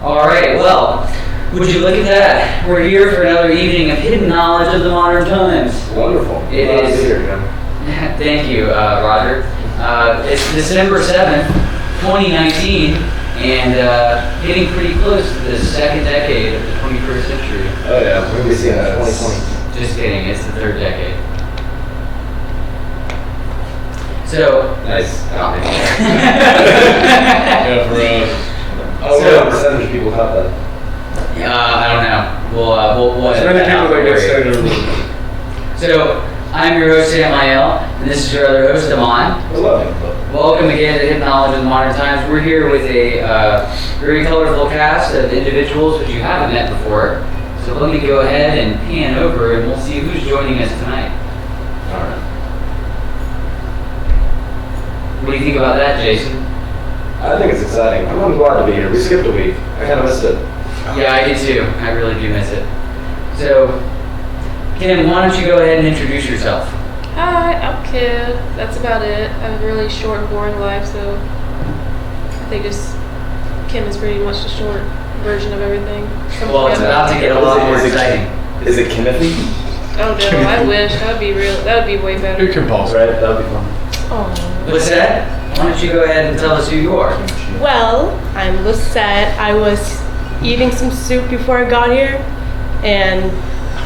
All right, well, would you look at that? We're here for another evening of hidden knowledge of the modern times. Wonderful. It is. Thank you, Roger. It's December 7th, 2019, and getting pretty close to the second decade of the 21st century. Oh yeah, when we see that 2020. Just kidding, it's the third decade. So Nice. Yeah, for us. Oh, what percentage of people have that? I don't know. We'll There's many people that get started. So I'm your host Samael, and this is your other host Amman. Hello. Welcome again to Hidden Knowledge of the Modern Times. We're here with a very colorful cast of individuals which you haven't met before. So let me go ahead and pan over, and we'll see who's joining us tonight. All right. What do you think about that, Jason? I think it's exciting. I'm glad to be here. We skipped a week. I kind of missed it. Yeah, I do too. I really do miss it. So, Kim, why don't you go ahead and introduce yourself? Hi, I'm Kim. That's about it. I have a really short and boring life, so I think Kim is pretty much the short version of everything. Well, it's about to get a lot more exciting. Is it Kimothy? Oh no, I wish. That would be way better. You can pause. Right, that would be fun. Oh. Lisette, why don't you go ahead and tell us who you are? Well, I'm Lisette. I was eating some soup before I got here, and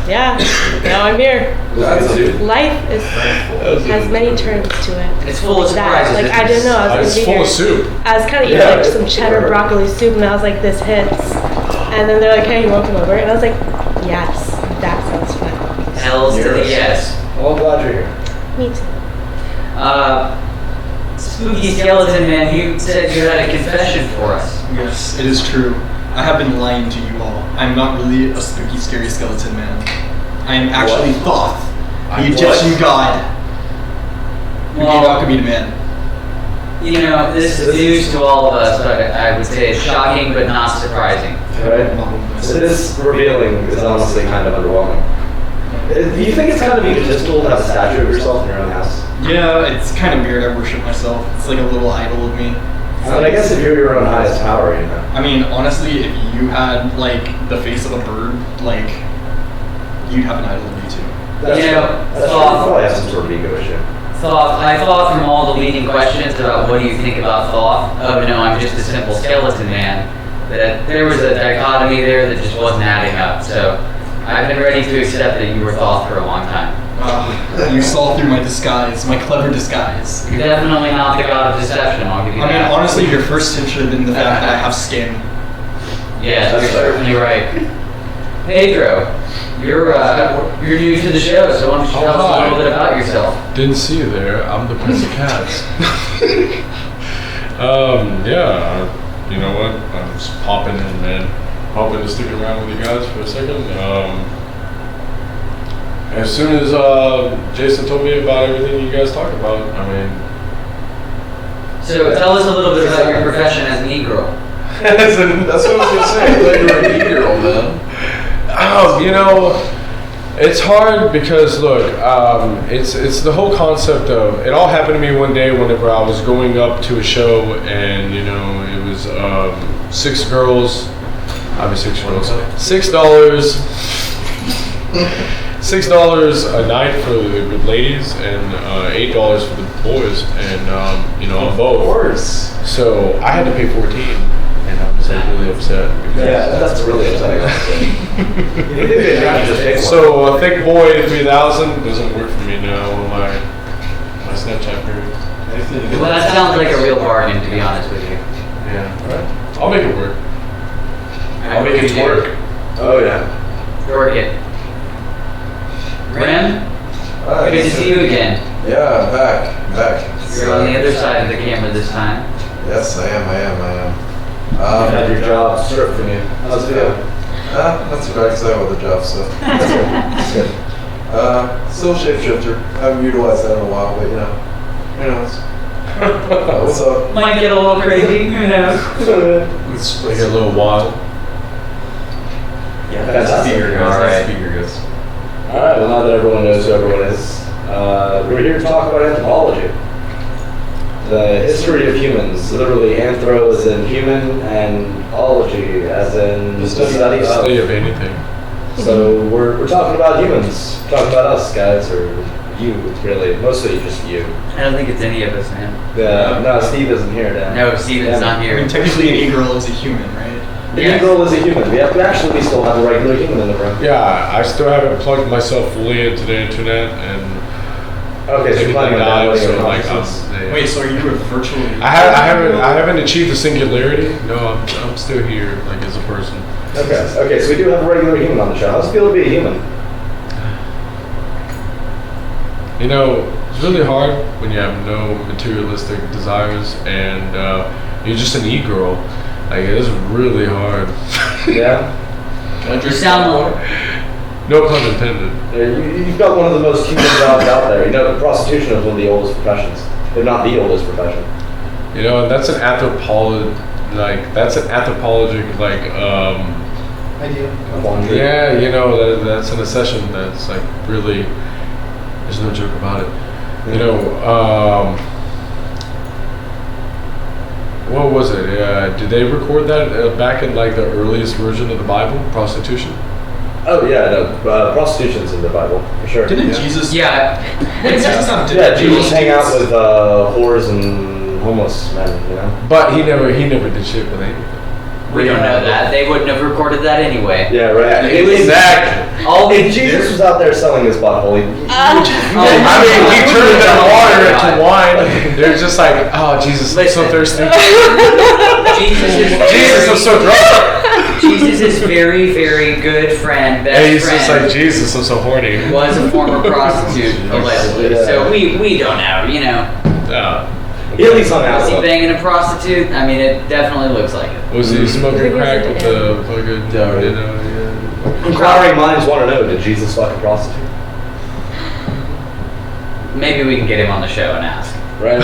yeah, now I'm here. Life has many turns to it. It's full of surprises. Like I didn't know I was It's gonna full be of here. soup. I was kind of eating like some cheddar broccoli soup, and I was like, "This hits." And then they're like, "Hey, you want to come over?" And I was like, "Yes, that sounds fun." Hells to the yes. Well, I'm glad you're here. Me too. Spooky Skeleton Man, you said you had a confession for us. Yes, it is true. I have been lying to you all. I'm not really a spooky, scary skeleton man. I am actually Thoth, the Egyptian god who gave alchemy to man. You know, this is news to all of us, but I would say it's shocking but not surprising. Right? This revealing is honestly kind of underwhelming. Do you think it's kind of egotistical to have a statue of yourself in your own house? Yeah, it's kind of weird. I worship myself. It's like a little idol of me. But I guess if you're your own highest power, you know. I mean, honestly, if you had like the face of a bird, like you'd have an idol of me too. That's You know, true. That's true. You probably have some sort of ego issue. I thought from all the leading questions about what do you think about Thoth, oh no, I'm just a simple skeleton man, that there was a dichotomy there that just wasn't adding up. So I've been ready to accept that you were Thoth for a long time. You saw through my disguise, my clever disguise. You're definitely not the god of deception, I'll give you I mean, that. honestly, your first hint should have been the fact that I have skin. Yes, That's you're certainly right. Pedro, you're new to the show, so why don't you tell us a little bit about yourself? Didn't see you there. I'm the Prince of Cats. Yeah, you know what? I'm just popping in, man. Hoping to stick around with you guys for a second. As soon as Jason told me about everything you guys talk about, I mean... So tell us a little bit about your profession as an e-girl. That's what I was going to say. I thought you were an e-girl, man. You know, it's hard because, look, it's the whole concept of... It all happened to me one day whenever I was going up to a show and, you know, it was 6 girls... I was 6 girls. $6... $6 a night for the ladies and $8 for the boys, and you know, both. Of course. So I had to pay $14, and I was like really upset. Yeah, that's really upsetting. You think they tried to just pick one. So a thick boy 3000 doesn't work for me now on my Snapchat period. Well, that sounds like a real bargain, to be honest with you. Yeah, right. I'll make it work. I'll make it work. Oh yeah. Work it. Rim, good to see you again. Yeah, I'm back. You're on the other side of the camera this time. Yes, I am. You had your job stripped from you. How's it going? Not too bad because I have other jobs, so that's good. Still shapeshifter. Haven't utilized that in a while, but you know, who knows? What's up? Might get a little crazy, who knows? Let's make it a little wild. Yeah, fantastic. All right, well now that everyone knows who everyone is, we're here to talk about anthropology. The history of humans, literally anthro as in human and ology as in the study Study of. of anything. So we're talking about humans, talking about us guys, or you really, mostly just you. I don't think it's any of us, man. Yeah, no, Steve isn't here, Dan. No, Steven's not I here. mean, technically, an e-girl is a human, right? The Yes. girl is a human. We still have a regular human in the room. Yeah, I still haven't plugged myself fully into the internet and Okay, so you're planning on downloading your consciousness. Wait, so are you a virtual? I haven't achieved the singularity. No, I'm still here, like as a person. Okay, so we do have a regular human on the show. How's it feel to be a human? You know, it's really hard when you have no materialistic desires and you're just an e-girl. Like, it's really hard. Yeah? You sound like No pun intended. You've got one of the most human jobs out there. You know, prostitution is one of the oldest professions, if not the oldest profession. You know, and that's an anthropologic, Idea. Laundry. yeah, you know, that's an accession that's like really, there's no joke about it. You know, what was it? Did they record that back in like the earliest version of the Bible, prostitution? Oh yeah, no, prostitution's in the Bible for sure. Didn't Jesus? yeah. Yeah, Jesus hang out with whores and homeless men. You know. But he never did shit with anything. We don't know that. They wouldn't have recorded that anyway. Yeah, right. Exactly. All If Jesus was out there selling his butthole, I mean, he turned the water into wine. They're just like, oh, Jesus, I'm so thirsty. Jesus, I'm so drunk. Jesus' very, very good friend, best And he's friend, just like, Jesus, I'm so horny. was a former prostitute, allegedly. Yeah. So we don't know, you know. he at least hung out Was he with them. banging a prostitute? I mean, it definitely looks like it. Was he smoking crack with the fucking, Yeah. you know, yeah. Inquiring minds want to know: did Jesus fuck a prostitute? Maybe we can get him on the show and ask. Right.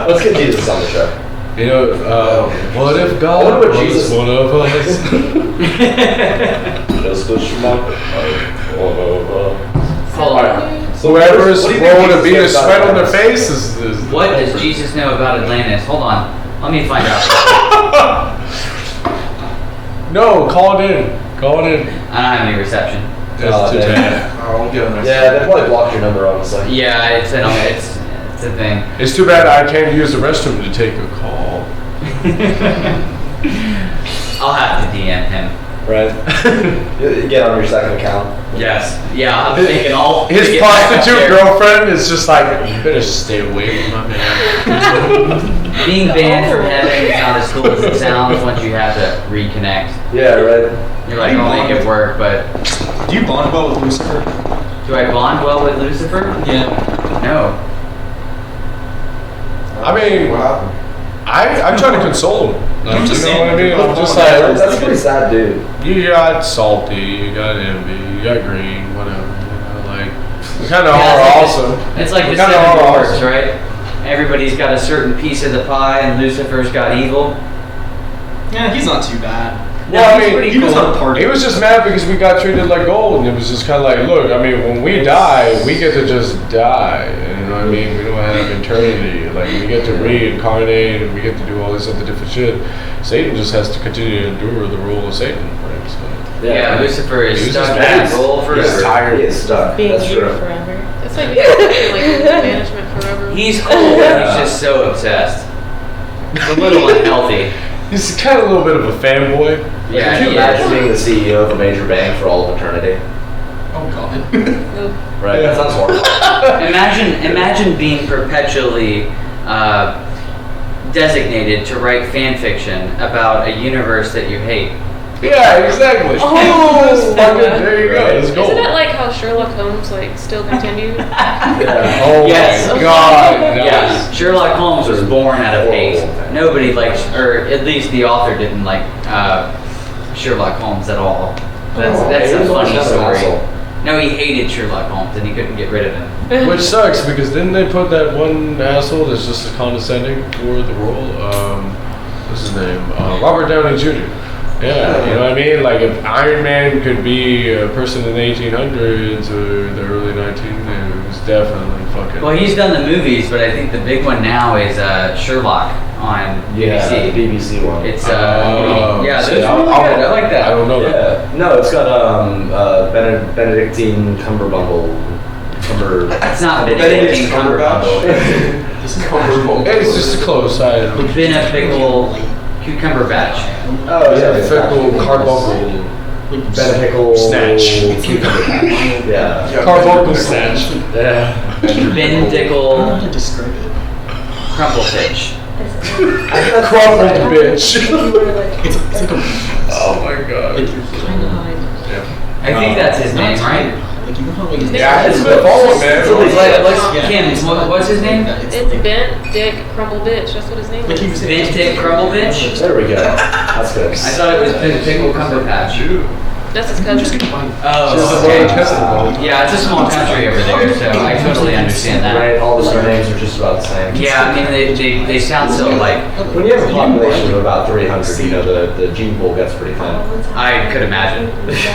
Let's get Jesus on the show. You know, what if I God wonder what was Jesus- one of us? Just a schmuck. Hold on. Whoever is What do you think rolling a Jesus bead of says sweat about on their Atlantis? face is What does Jesus know about Atlantis? Hold on. Let me find out. No, call it in. Call it in. I don't have any reception. That's too damn. bad. I'll get them next Yeah, they probably blocked your number, honestly. Yeah, it's a thing. It's too bad I can't use the restroom to take a call. I'll have to DM him. Right. You get on your second account. Yes. Yeah, I'll be thinking all. His get back up prostitute there. girlfriend is just like, you better stay away from my man. Being banned from heaven is not as cool as it sounds once you have to reconnect. Yeah, right. You're like, I'll make it work, but Do you bond well with Lucifer? do I bond well with Lucifer? Yeah. No. I mean, What happened? I try to console him. Like, I'm just you know saying, what I mean? you're I'm just both like, That's a pretty sad dude. you got salty, you got envy, you got green, whatever. You know, like, we kind of Yeah, are it's awesome. like it's like We the kinda seven are dwarfs, awesome. right? Everybody's got a certain piece of the pie, and Lucifer's got evil. Yeah, he's not too bad. No, Well, I he's mean, pretty He knows how cool. to party. He was just mad because we got treated like gold, and it was just kind of like, look, I mean, when we die, we get to just die. You know what I mean? We don't have eternity. Like, we get to reincarnate, and we get to do all this other different shit. Satan just has to continue to endure the role of Satan. Right? So, Yeah, Lucifer is He was stuck just in mad. that role He's forever. tired. He is stuck. Being That's here true. forever. It's like being like management forever. He's cool, but he's just so obsessed. It's a little unhealthy. he's kind of a little bit of a fanboy. Yeah, Could you he imagine is. being the CEO of a major bank for all of eternity? Oh god. Right. That sounds horrible. Imagine being perpetually designated to write fan fiction about a universe that you hate. Yeah, exactly. Oh, There you go. Let's go. Isn't it like how Sherlock Holmes like still continued? Yeah. Oh Yes. my God. No. Yeah, Sherlock Holmes was born out of hate. Nobody liked, or at least the author didn't like Sherlock Holmes at all. That's He a was always funny kind of an story. asshole. No, he hated Sherlock Holmes and he couldn't get rid of him. Which sucks because didn't they put that one asshole that's just condescending for the role? What's his name? Robert Downey Jr. Yeah, you know what I mean? Like if Iron Man could be a person in the 1800s or the early 1900s, it was definitely fucking. Well, he's done the movies, but I think the big one now is Sherlock on Yeah, BBC. the BBC one. It's see, yeah, those are really I'll- good. I like that. I don't know that. Yeah. No, it's got Benedictine Cumberbumble. It's not Benedict Cumberbatch. This is Cumberbumble. It's just a close side. Benefical Cucumber Batch. Oh yeah, Fickle, carbuncle, Benefical Snatch. Cucumber Patch. Yeah. carbuncle snatch. Yeah. I don't know Bendicle how to describe it. Crumplefish. Crumpled bitch. It's like a. Oh my god. Like you're kind of. I think that's his name, right? Like you know how like. Yeah, it's the ball, man. Kim, what's his name? It's Bent Dick Crumble Bitch. That's what his name Like he was is. Bent Dick Crumblefish? There we go. That's good. I thought it was Pickle Cumberbatch. That's his I'm just cousin. gonna find. Oh, okay. Yeah, it's a small country over there, so I totally understand that. Right, all the surnames are just about the same. Yeah, I mean, they sound so like, When you have a population of about 300, you know, the gene pool gets pretty thin. I could imagine.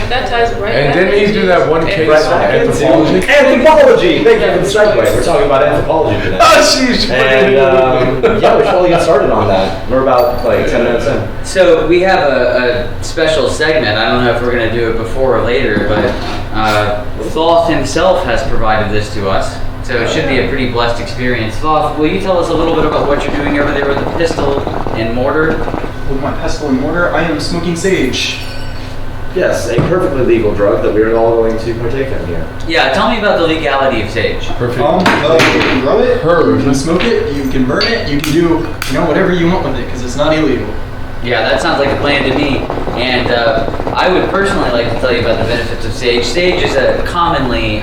That ties right And back didn't he do that one into- case Right on back into anthropology? Anthropology! Thank you for the segue. We're talking about anthropology today. Oh, she's And yeah, we should probably get started on that. We're about like 10 minutes in. So we have a special segment. I don't know if we're going to do it before or later, but Thoth himself has provided this to us. So it should be a pretty blessed experience. Thoth, will you tell us a little bit about what you're doing over there with the pistol and mortar? With my pestle and mortar, I am smoking sage. Yes, a perfectly legal drug that we're all going to partake in here. Yeah, tell me about the legality of sage. Perfect. You can grow it, Herb. you can smoke it, you can burn it, you can do whatever you want with it because it's not illegal. Yeah, that sounds like a plan to me. And I would personally like to tell you about the benefits of sage. Sage is a commonly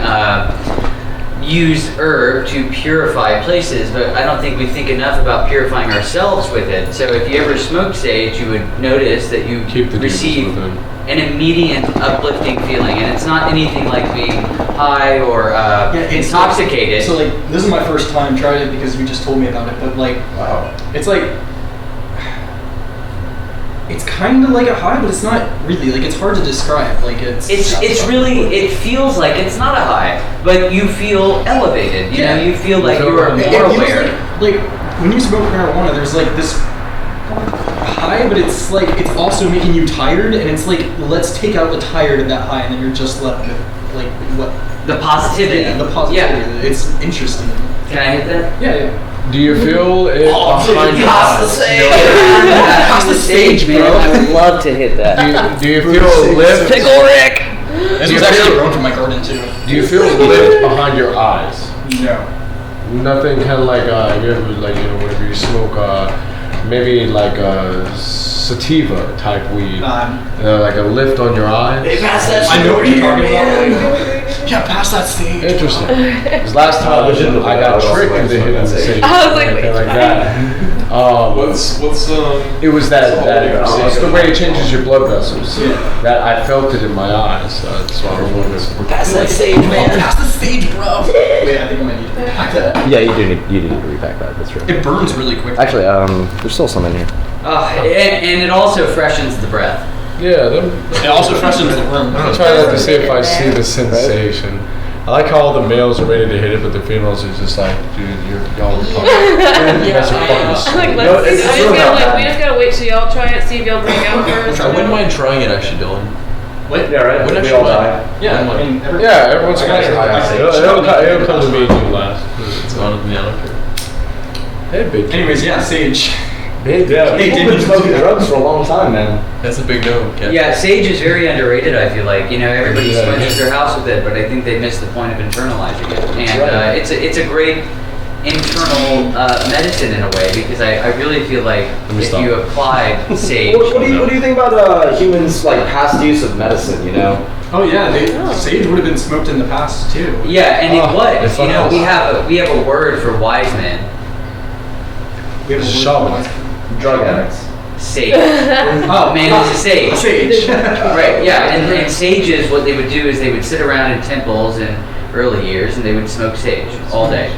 used herb to purify places, but I don't think we think enough about purifying ourselves with it. So if you ever smoke sage, you would notice that you Keep the receive demons within. an immediate uplifting feeling. And it's not anything like being high or it's intoxicated. So like, this is my first time tried it because you just told me about it, but like, Wow. it's like, it's kind of like a high, but it's not really. Like, it's hard to describe. Like, it's really, it feels like it's not a high, but you feel elevated. You know, you feel like you are more It feels aware. like when you smoke marijuana, there's like this high, but it's like it's also making you tired, and it's like let's take out the tired of that high, and then you're just left with like what The positivity. Yeah, the positivity. Yeah. It's interesting. Can I hit that? Yeah. Do you feel it behind your Past the eyes? stage. Past the stage, man. bro. I would love to hit that. Do you feel a lift? Pickle Rick. This Do you was actually feel- grown from my garden too. Do you feel a lift behind your eyes? No. Nothing kind of like you ever like whenever you smoke maybe like a sativa type weed, like a lift on your eyes. I know what you're talking about. Yeah, pass that stage. Interesting. Because last time I got tricked into hitting the stage. I was like, anything like that. What's It was that it's the way it changes your blood vessels. That I felt it in my eyes. That's why I was wondering. Pass that stage, man. Pass the stage, bro. Wait, I think I might need to pack that. Yeah, you do need to repack that. That's true. It burns really quick. Actually, there's still some in here. And it also freshens the breath. Yeah, It also freshens the room. I'm trying not to see if I see the sensation. I like how all the males are ready to hit it, but the females are just like, dude, y'all are fucking. You guys are fucking I'm like, stupid. let's see. it's I just really gotta not like, bad. we just gotta wait till y'all try it, see if y'all bring out first. I wouldn't mind trying it actually, Dylan. What? Yeah, right? Wouldn't We actually all mind. die. Yeah, I mean, Yeah, everyone's I gonna got high. it. It'll come to me and you last. It's fine with me, I don't care. Hey, big kid. Anyways, yeah, sage. Big Yeah, Hey, people have been smoking drugs for a long time, man. That's a big no, Ken. Yeah, sage is very underrated, I feel like. You know, everybody Yeah. sponges their house with it, but I think they miss the point of internalizing it. And right. it's a great internal medicine in a way, because I really feel like me if stop. you apply sage... What do you think about humans like past use of medicine? You know, Oh yeah, sage would have been smoked in the past too. Yeah, and it Oh, was. it's You know, fun. we have a word for wise men. We have a Shaman. drug addicts. Sage. Oh, man, it's a sage. Sage. Right, yeah, and sages, what they would do is they would sit around in temples in early years and they would smoke sage all day.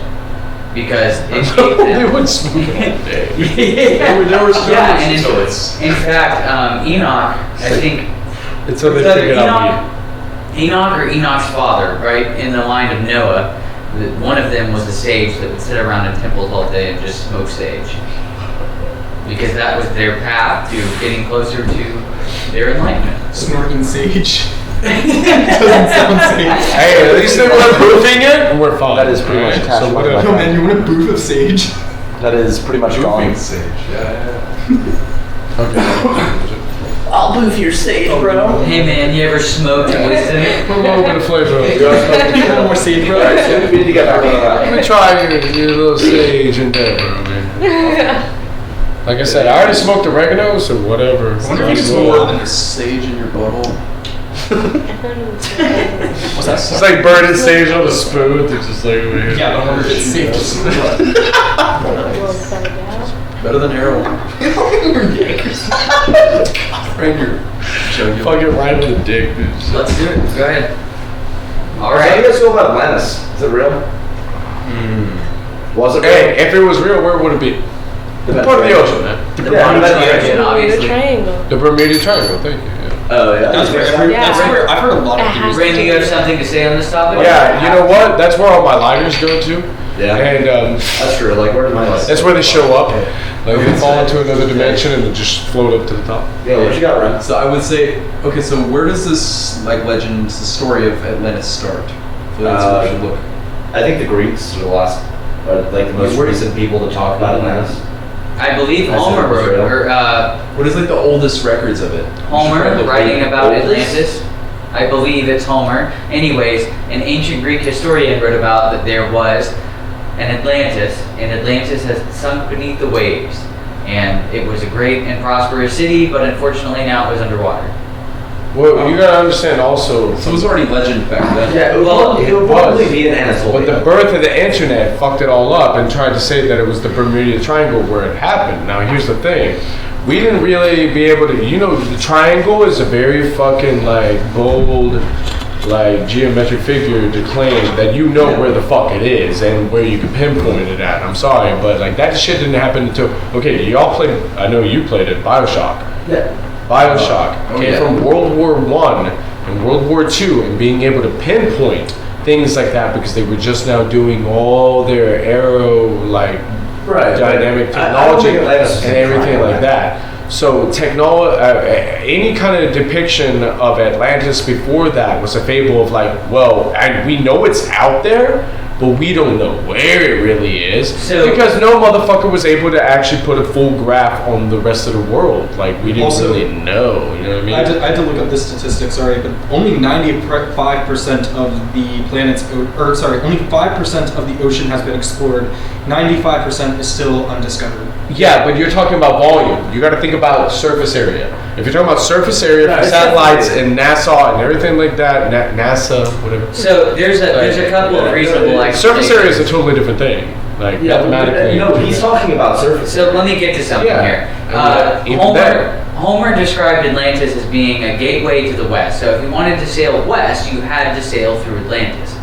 because it gave They them. would smoke it all day. There was Yeah, and so in fact, Enoch, I think Until they it's either figured out Enoch or Enoch's father, right, in the line of Noah, one of them was a sage that would sit around in temples all day and just smoke sage. Because that was their path to getting closer to their enlightenment. Snorting sage. Doesn't sound safe. Hey, at least they weren't proofing it. We're fine. That is pretty much Alright, cash so money. what Yo, man, you want a booth of sage? That is pretty much gone. Moving sage. Yeah. Okay. I'll move your sage, bro. Hey man, you ever smoked wisdom? Put a little bit of flavor. No more sage, bro. Alright, we need to get back on Let me try your little sage and that, bro, man. Like I said, I already smoked oregano, so whatever. I wonder if you can Just smoke roll. more than There's sage in your butthole. What's that? It's like burning sage on a spoon. They're just like over here. Yeah, but I wonder if it's safe to smoke. Better than heroin. Right here. Fuck it right in the dick, dude. Let's do it. Go ahead. All How do you right. guys feel about Atlantis? Is it real? Was it real? Hey, if it was real, where would it be? The Part of the ocean, man. The Yeah, Bermuda that's Triangle, the The obviously. triangle. The Bermuda Triangle, thank you. Yeah. Oh, yeah. That's where Yeah. I've heard a lot of theories. Randy, you have something to say on this topic? Yeah, you know what? That's where all my lighters go to. Yeah. And That's true. Like, where did my lights? that's where they show up. Like they fall into another dimension and they just float up to the top. Yeah, what you got, Ren? So I would say, okay, so where does this like legend, the story of Atlantis start? I feel like that's where we should look. I think the Greeks are the last, like the most recent people to talk about Atlantis. I believe I said Homer it was wrote, real. or What is like the oldest records of it? Homer writing about Oldest? Atlantis. I believe it's Homer. Anyways, an ancient Greek historian wrote about that there was an Atlantis, and Atlantis has sunk beneath the waves. And it was a great and prosperous city, but unfortunately now it was underwater. Well, you gotta understand also. So it was already legend back then. Yeah, it would probably be an Anatolia. But the birth of the internet fucked it all up and tried to say that it was the Bermuda Triangle where it happened. Now here's the thing. We didn't really be able to, the triangle is a very fucking like bold, like geometric figure to claim that you know where the fuck it is and where you can pinpoint it at. I'm sorry, but like that shit didn't happen until, okay, y'all played, I know you played it, Bioshock. Yeah. Bioshock came yeah. from World War I and World War II and being able to pinpoint things like that because they were just now doing all their aero like Right. dynamic I don't technology think Atlantis is and a everything triangle, like man. that. So any kind of depiction of Atlantis before that was a fable of like, well, and we know it's out there, but we don't know where it really is So- because no motherfucker was able to actually put a full graph on the rest of the world. Like we didn't Also- really know. You know what I mean? I had to look up this statistic, sorry, but only 95% of the planet's, only 5% of the ocean has been explored. 95% is still undiscovered. Yeah, but you're talking about volume. You got to think about surface area. If you're talking about surface area Yeah, for it's satellites definitely- and NASA and everything like that, NASA, whatever. So there's a couple of reasonable explanations. Surface area is a totally different thing. Like mathematically. he's talking about surface. So let me get to something Yeah. here. Even Homer, better. Homer described Atlantis as being a gateway to the west. So if you wanted to sail west, you had to sail through Atlantis.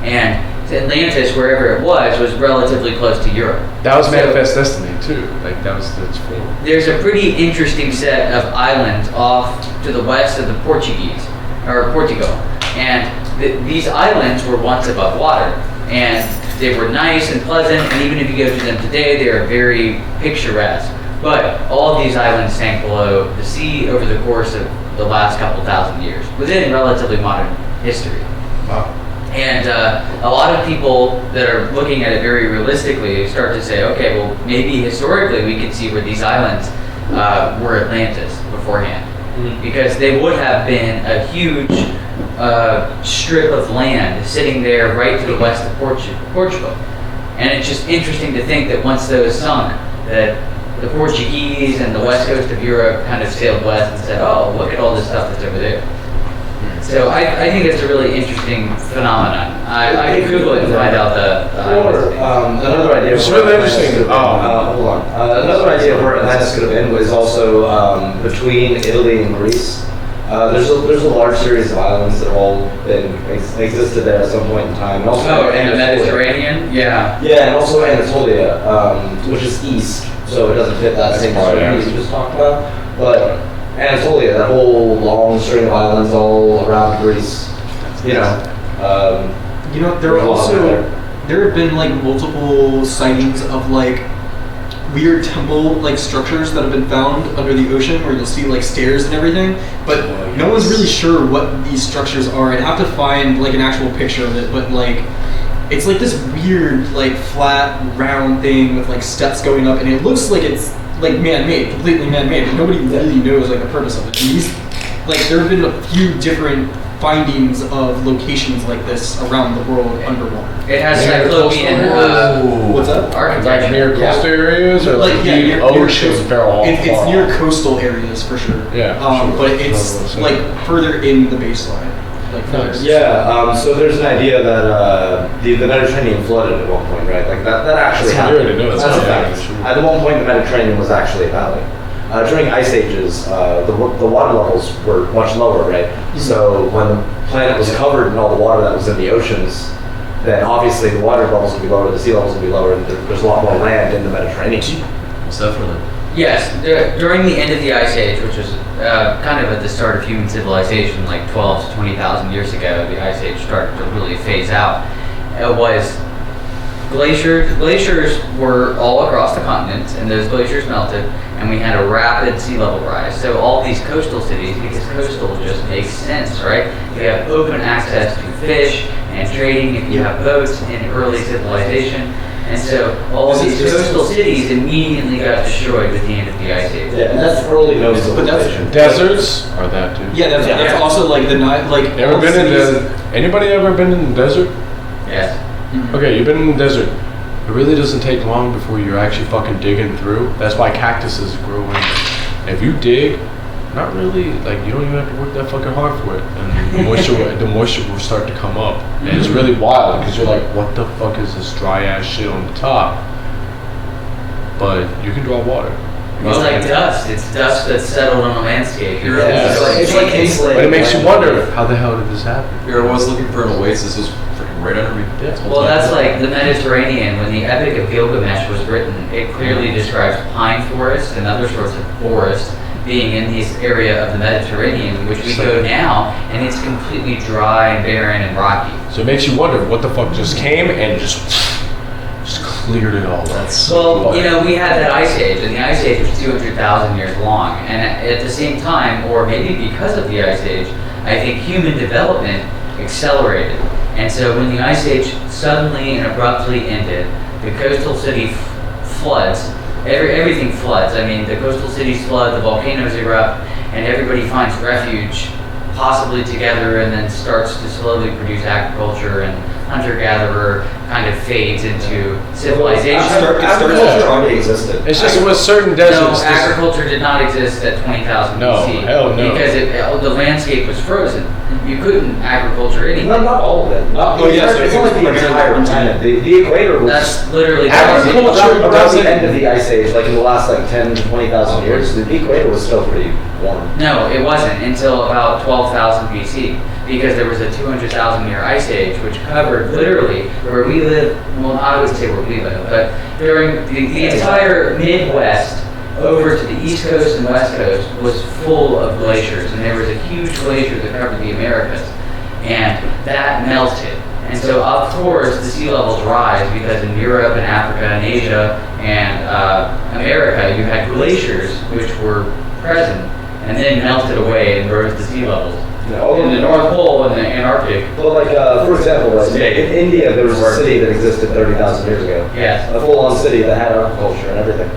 And Atlantis, wherever it was relatively close to Europe. That was So Manifest Destiny too. Like that was its form. there's a pretty interesting set of islands off to the west of the Portugal. And these islands were once above water. And they were nice and pleasant, and even if you go to them today, they are very picturesque. But all of these islands sank below the sea over the course of the last couple thousand years, within relatively modern history. Wow. And a lot of people that are looking at it very realistically start to say, okay, well, maybe historically we can see where these islands were Atlantis beforehand. Because they would have been a huge strip of land sitting there right to the west of Portugal. And it's just interesting to think that once those sunk, that the Portuguese and the west coast of Europe kind of sailed west and said, oh, look at all this stuff that's over there. So I think it's a really interesting phenomenon. I could Google it and find out the Or, another idea. It's of really where Atlantis interesting. could have been- hold on. Another idea of where Atlantis could have been was also between Italy and Greece. There's a large series of islands that have all been existed there at some point in time. And also in the Mediterranean? Yeah. Yeah, and also Anatolia, which is east, so it doesn't fit that same story you just talked about. But Anatolia, that whole long string of islands all around Greece, you know. There have been like multiple sightings of like weird temple like structures that have been found under the ocean where you'll see like stairs and everything, but no one's really sure what these structures are. I'd have to find like an actual picture of it, but like it's like this weird like flat round thing with like steps going up, and it looks like it's like man-made, completely man-made, but nobody really knows like the purpose of it. And these, like, there have been a few different findings of locations like this around the world underwater. It has Cyclopean what's that? architecture. Like near coastal areas or like deep oceans? It's near coastal areas for sure. Yeah. But it's like further in the baseline. Like further. Yeah. So there's an idea that the Mediterranean flooded at one point, right? Like that actually happened. That's a fact. At one point, the Mediterranean was actually a valley. During ice ages, the water levels were much lower, right? Mm-hmm. So when the planet was covered in all the water that was in the oceans, then obviously the water levels would be lower, the sea levels would be lower, and there's a lot more land in the Mediterranean. Definitely. Yes, during the end of the Ice Age, which was kind of at the start of human civilization, like 12 to 20,000 years ago, the Ice Age started to really phase out. It was glaciers. Glaciers were all across the continent, and those glaciers melted, and we had a rapid sea level rise. So all these coastal cities, because coastal just makes sense, right? You have open access to fish and trading if you have boats in early civilization. And so all of these coastal cities immediately got destroyed with the end of the Ice Age. Yeah, and that's early known civilization. Deserts are that too. Yeah, that's also like the night. Like ever been in the? Anybody ever been in the desert? Yes. Mm-hmm. Okay, you've been in the desert. It really doesn't take long before you're actually fucking digging through. That's why cactuses grow in. If you dig, not really, like you don't even have to work that fucking hard for it, and the moisture will start to come up, and it's really wild because you're like, what the fuck is this dry ass shit on the top? But you can draw water. It's like dust. It's dust that's settled on a landscape. It's like insulated. But it makes you wonder, how the hell did this happen? If you're always looking for an oasis, it was freaking right under me. Well, that's like the Mediterranean. When the Epic of Gilgamesh was written, it clearly describes pine forests and other sorts of forests being in this area of the Mediterranean, which we go now, and it's completely dry and barren and rocky. So it makes you wonder, what the fuck just came and just cleared it all. That's well, you know, we had that Ice Age, and the Ice Age was 200,000 years long, and at the same time, or maybe because of the Ice Age, I think human development accelerated. And so when the Ice Age suddenly and abruptly ended, the coastal city floods. Everything floods. I mean, the coastal cities flood, the volcanoes erupt, and everybody finds refuge, possibly together, and then starts to slowly produce agriculture, and hunter-gatherer kind of fades into civilization. Agriculture already existed. It's just with certain deserts. No, agriculture did not exist at 20,000 no, BC. Hell no. Because the landscape was frozen. You couldn't agriculture anything. No, not all of it. It's only the entire planet. The equator was... That's literally... Agriculture around the end of the Ice Age, like in the last like 10 to 20,000 years, the equator was still pretty warm. No, it wasn't until about 12,000 BC. Because there was a 200,000 year ice age, which covered literally where we live. Well, I would say where we live, but during the entire Midwest, over to the East Coast and West Coast, was full of glaciers, and there was a huge glacier that covered the Americas, and that melted. And so, of course, the sea levels rise because in Europe and Africa and Asia and America, you had glaciers which were present and then melted away and rose the sea levels. In the North Pole and the Antarctic. Well, like, for example, like, in India, there was a city that existed 30,000 years ago. Yes. A full-on city that had agriculture and everything.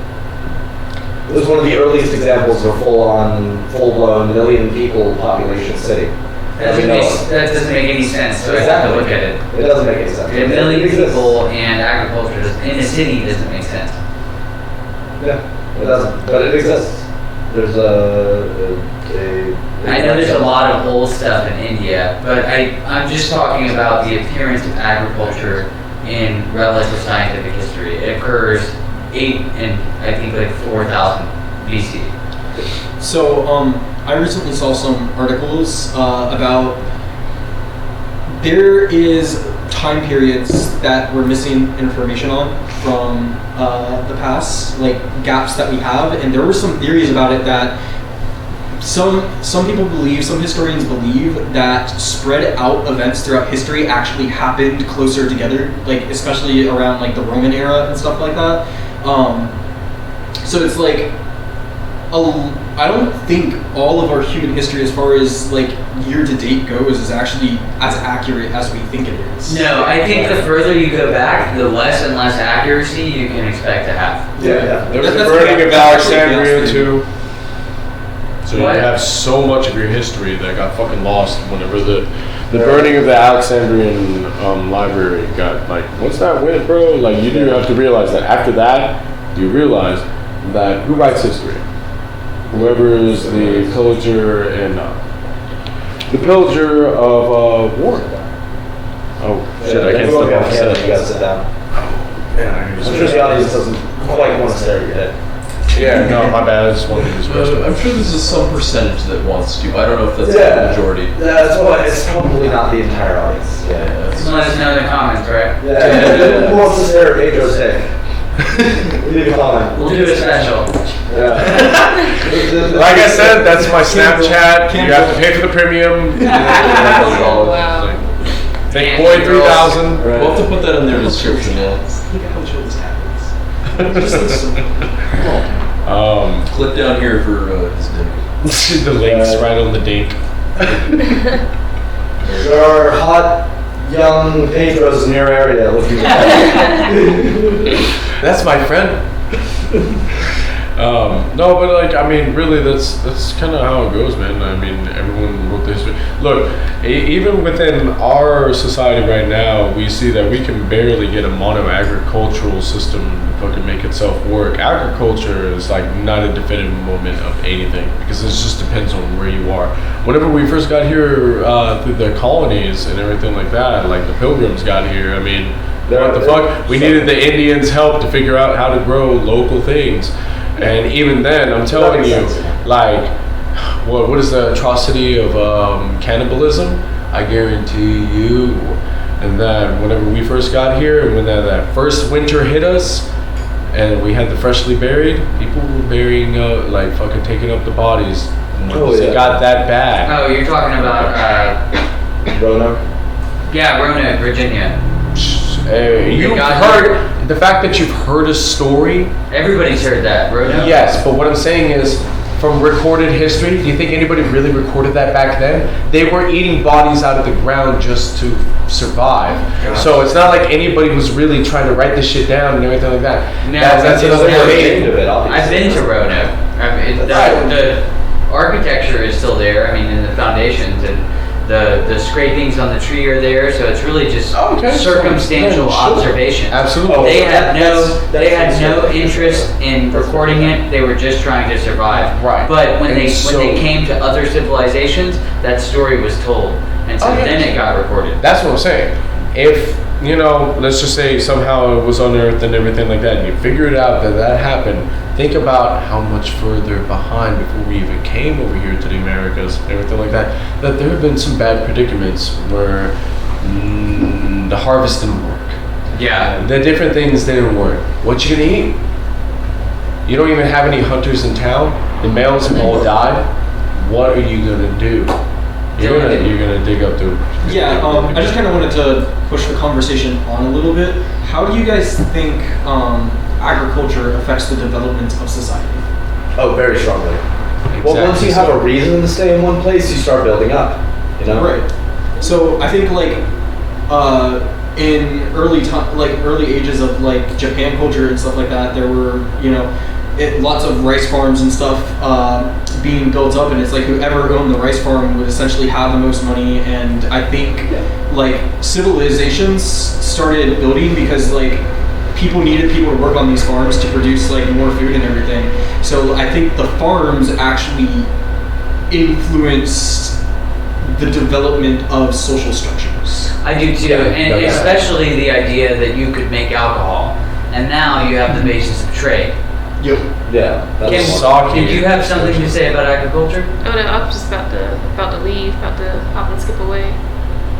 It was one of the earliest examples of a full-blown million people population city. That doesn't make any sense, so I have to look at it. It doesn't make any sense. A million people and agriculture in a city doesn't make sense. Yeah, it doesn't, but it exists. There's I know there's a lot of old stuff in India, but I'm just talking about the appearance of agriculture in relative scientific history. It occurs 8 and I think like 4,000 BC. So I recently saw some articles about there is time periods that we're missing information on from the past, like gaps that we have, and there were some theories about it that some people believe, some historians believe that spread out events throughout history actually happened closer together, like especially around like the Roman era and stuff like that. So it's like, I don't think all of our human history as far as like year to date goes is actually as accurate as we think it is. No, I think the further you go back, the less and less accuracy you can expect to have. Yeah. There was the That's burning of that's actually Alexandria against too. So What? you have so much of your history that got fucking lost whenever the burning of the Alexandrian library got like, what's that with, bro? Like, you do have to realize that after that, you realize that who writes history? Whoever is the pillager and the pillager of war. Oh shit! I can't step off the You set. gotta sit down. Yeah, I'm sure the audience doesn't quite want to stare at your head. yeah, no, my bad. I just wanted to use the restroom. I'm sure there's some percentage that wants to. I don't know if that's Yeah. the majority. That's why it's probably not the entire audience. Yeah, that's- Let us know in the comments, right? Yeah. Who wants to stare at Pedro's head? Leave a comment. We'll do a special. Yeah. Like I said, that's my Snapchat. You have to pay for the premium. Wow. Thank boy 3000. We'll have to put that in their description. Yeah. Look at how chill this happens. Just listen. Click down here for his dick. The links right on the dink. There are hot, young Pedros in your area looking That's my friend. No, but like, I mean, really, that's kind of how it goes, man. I mean, everyone wrote the history. Look, even within our society right now, we see that we can barely get a mono-agricultural system to fucking make itself work. Agriculture is like not a definitive moment of anything because it just depends on where you are. Whenever we first got here through the colonies and everything like that, like the Pilgrims got here, I mean, what the fuck? We needed the Indians' help to figure out how to grow local things. And even then, I'm telling you, like, what is the atrocity of cannibalism? I guarantee you. And then whenever we first got here, and when that first winter hit us, and we had the freshly buried, people were burying, like, fucking taking up the bodies. Once it got that bad. Oh, you're talking about, Roanoke? yeah, Roanoke, Virginia. Hey, you've heard the fact that you've heard a story. Everybody's heard that, Roanoke. Yes, but what I'm saying is, from recorded history, do you think anybody really recorded that back then? They were eating bodies out of the ground just to survive. So it's not like anybody was really trying to write this shit down and everything like that. No, that's another thing. I've been to Roanoke. I mean, the architecture is still there. I mean, in the foundations and the scrapings on the tree are there. So it's really just circumstantial observation. Absolutely. They had no interest in recording it. They were just trying to survive. Right. But when they came to other civilizations, that story was told, and so then it got recorded. That's what I'm saying. If, you know, let's just say somehow it was unearthed and everything like that, and you figure it out that happened, think about how much further behind before we even came over here to the Americas and everything like that there have been some bad predicaments where the harvest didn't work. Yeah. The different things didn't work. What you gonna eat? You don't even have any hunters in town. The males have all died. What are you gonna do? You're gonna dig up the... Yeah, I just kind of wanted to push the conversation on a little bit. How do you guys think agriculture affects the development of society? Oh, very strongly. Well, once you have a reason to stay in one place, you start building up. You know? Right. So I think like in early ages of like Japan culture and stuff like that, there were lots of rice farms and stuff being built up, and it's like whoever owned the rice farm would essentially have the most money. And I think like civilizations started building because like people needed people to work on these farms to produce like more food and everything. So I think the farms actually influenced the development of social structures. I do too, and especially the idea that you could make alcohol, and now you have the basis of trade. Yep. Yeah. That's Kim, one. did you have something to say about agriculture? Oh no, I'm just about to leave, about to hop and skip away.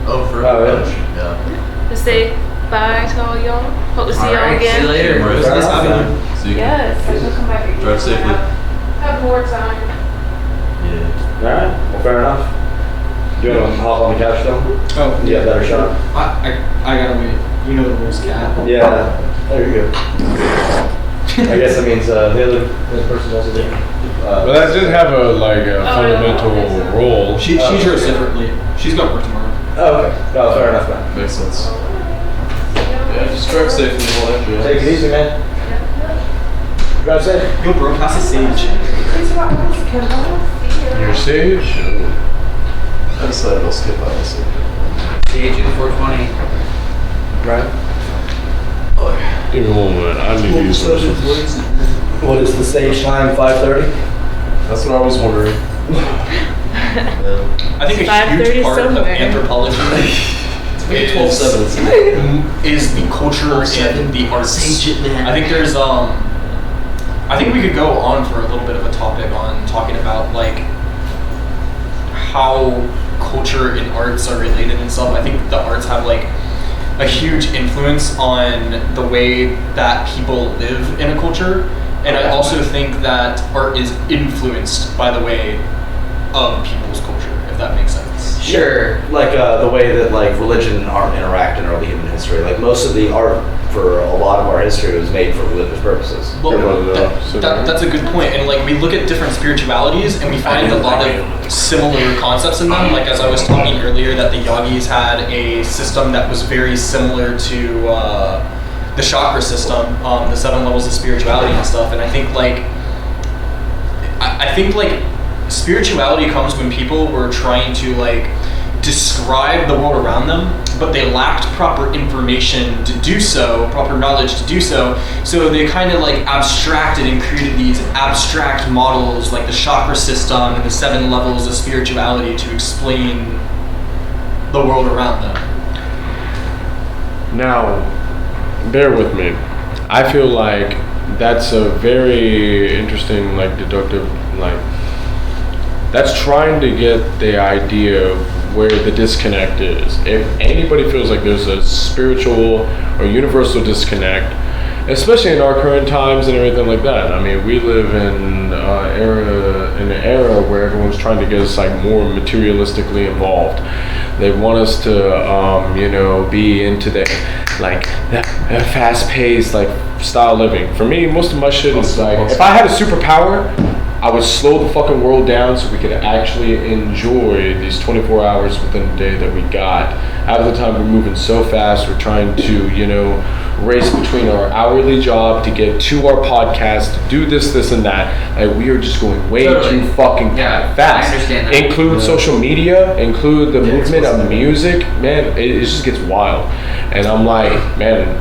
Oh, for Oh, yeah. yeah. Just say bye to all y'all. Hope to see y'all Alright, again. see you later. Right. It was nice having you. So you can Yes, I'll come back again. drive safely. Have more time. Yeah. Alright, well, fair enough. Do you want to hop on the couch still? Oh, Yeah, better shot. I gotta wait. You know the rules, cat. Yeah, there you go. I guess that means the other person's also there. But that did have a fundamental role. She hers differently. She's got work tomorrow. Oh, okay. No, fair enough, man. Makes sense. Yeah, just drive safely and all that jazz. Take it easy, man. Drive safe. Yo, bro, pass the sage. Your sage? I decided I'll skip out this. CH 420. Right. Give me 1 minute. I need to use this. What is the stage time? 5:30. That's what I was wondering. I think a 5:30 huge part of somewhere. anthropology Maybe is 12/7. is the culture and the arts. I think there's I think we could go on for a little bit of a topic on talking about like how culture and arts are related and stuff. I think the arts have like a huge influence on the way that people live in a culture, and I also think that art is influenced by the way of people's culture, if that makes sense. Sure. Like the way that like religion and art interact in early human history. Like most of the art for a lot of our history was made for religious purposes. Well, that's a good point. And like we look at different spiritualities and we find a lot of similar concepts in them. Like as I was talking earlier, that the yogis had a system that was very similar to the chakra system, the 7 levels of spirituality and stuff. And I think like spirituality comes when people were trying to like describe the world around them, but they lacked proper information to do so, proper knowledge to do so. So they kind of like abstracted and created these abstract models like the chakra system and the 7 levels of spirituality to explain the world around them. Now, bear with me. I feel like that's a very interesting, like, deductive, like, that's trying to get the idea of where the disconnect is. If anybody feels like there's a spiritual or universal disconnect, especially in our current times and everything like that. I mean, we live in an era where everyone's trying to get us like more materialistically involved. They want us to, be into the like fast-paced like style living. For me, most of my shit is like, if I had a superpower, I would slow the fucking world down so we could actually enjoy these 24 hours within the day that we got. Half of the time we're moving so fast, we're trying to, race between our hourly job to get to our podcast, to do this, and that. Like, we are just going way too fucking fast. I understand that. Include social media, include the movement of music, man, it just gets wild. And I'm like, man,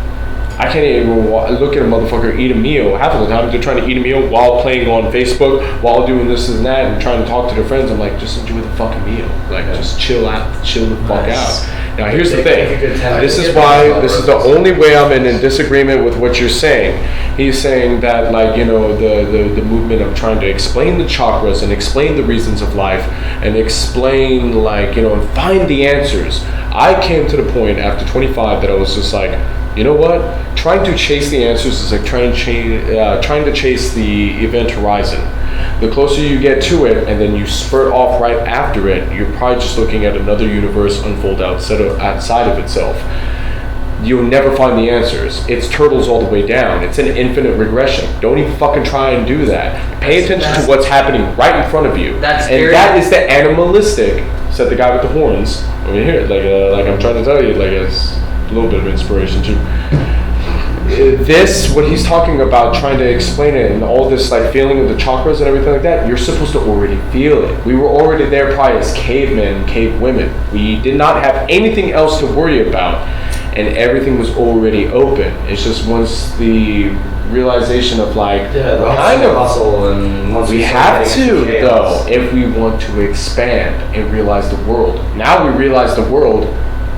I can't even look at a motherfucker eat a meal. Half of the time they're trying to eat a meal while playing on Facebook, while doing this and that, and trying to talk to their friends. I'm like, just enjoy the fucking meal. Like, just chill the fuck out. Now, here's the thing. This is the only way I'm in disagreement with what you're saying. He's saying that, like, the movement of trying to explain the chakras and explain the reasons of life and explain, like, and find the answers. I came to the point after 25 that I was just like, you know what? Trying to chase the answers is like trying to chase the event horizon. The closer you get to it, and then you spurt off right after it, you're probably just looking at another universe unfold outside of itself. You'll never find the answers. It's turtles all the way down. It's an infinite regression. Don't even fucking try and do that. Pay attention to what's happening right in front of you. And that is the animalistic, said the guy with the horns over here. Like I'm trying to tell you, like it's a little bit of inspiration too. What he's talking about, trying to explain it, and all this like feeling of the chakras and everything like that, you're supposed to already feel it. We were already there probably as cavemen and cave women. We did not have anything else to worry about, and everything was already open. It's just once the realization of like, kind of hustle, and once we have to though, if we want to expand and realize the world. Now we realize the world.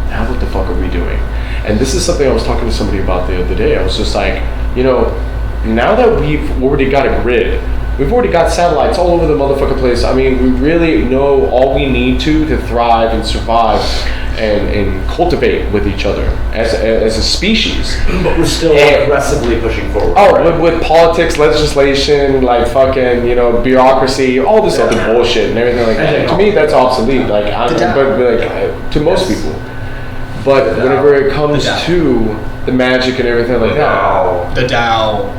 Now what the fuck are we doing? And this is something I was talking to somebody about the other day. I was just like, now that we've already got a grid, we've already got satellites all over the motherfucking place. I mean, we really know all we need to thrive and survive and cultivate with each other as a species. But we're still aggressively pushing forward. Oh, right? with politics, legislation, like fucking, bureaucracy, all this other bullshit and everything like that. To me, that's obsolete. Like, to most people. But whenever it comes to the magic and everything like that, the Tao.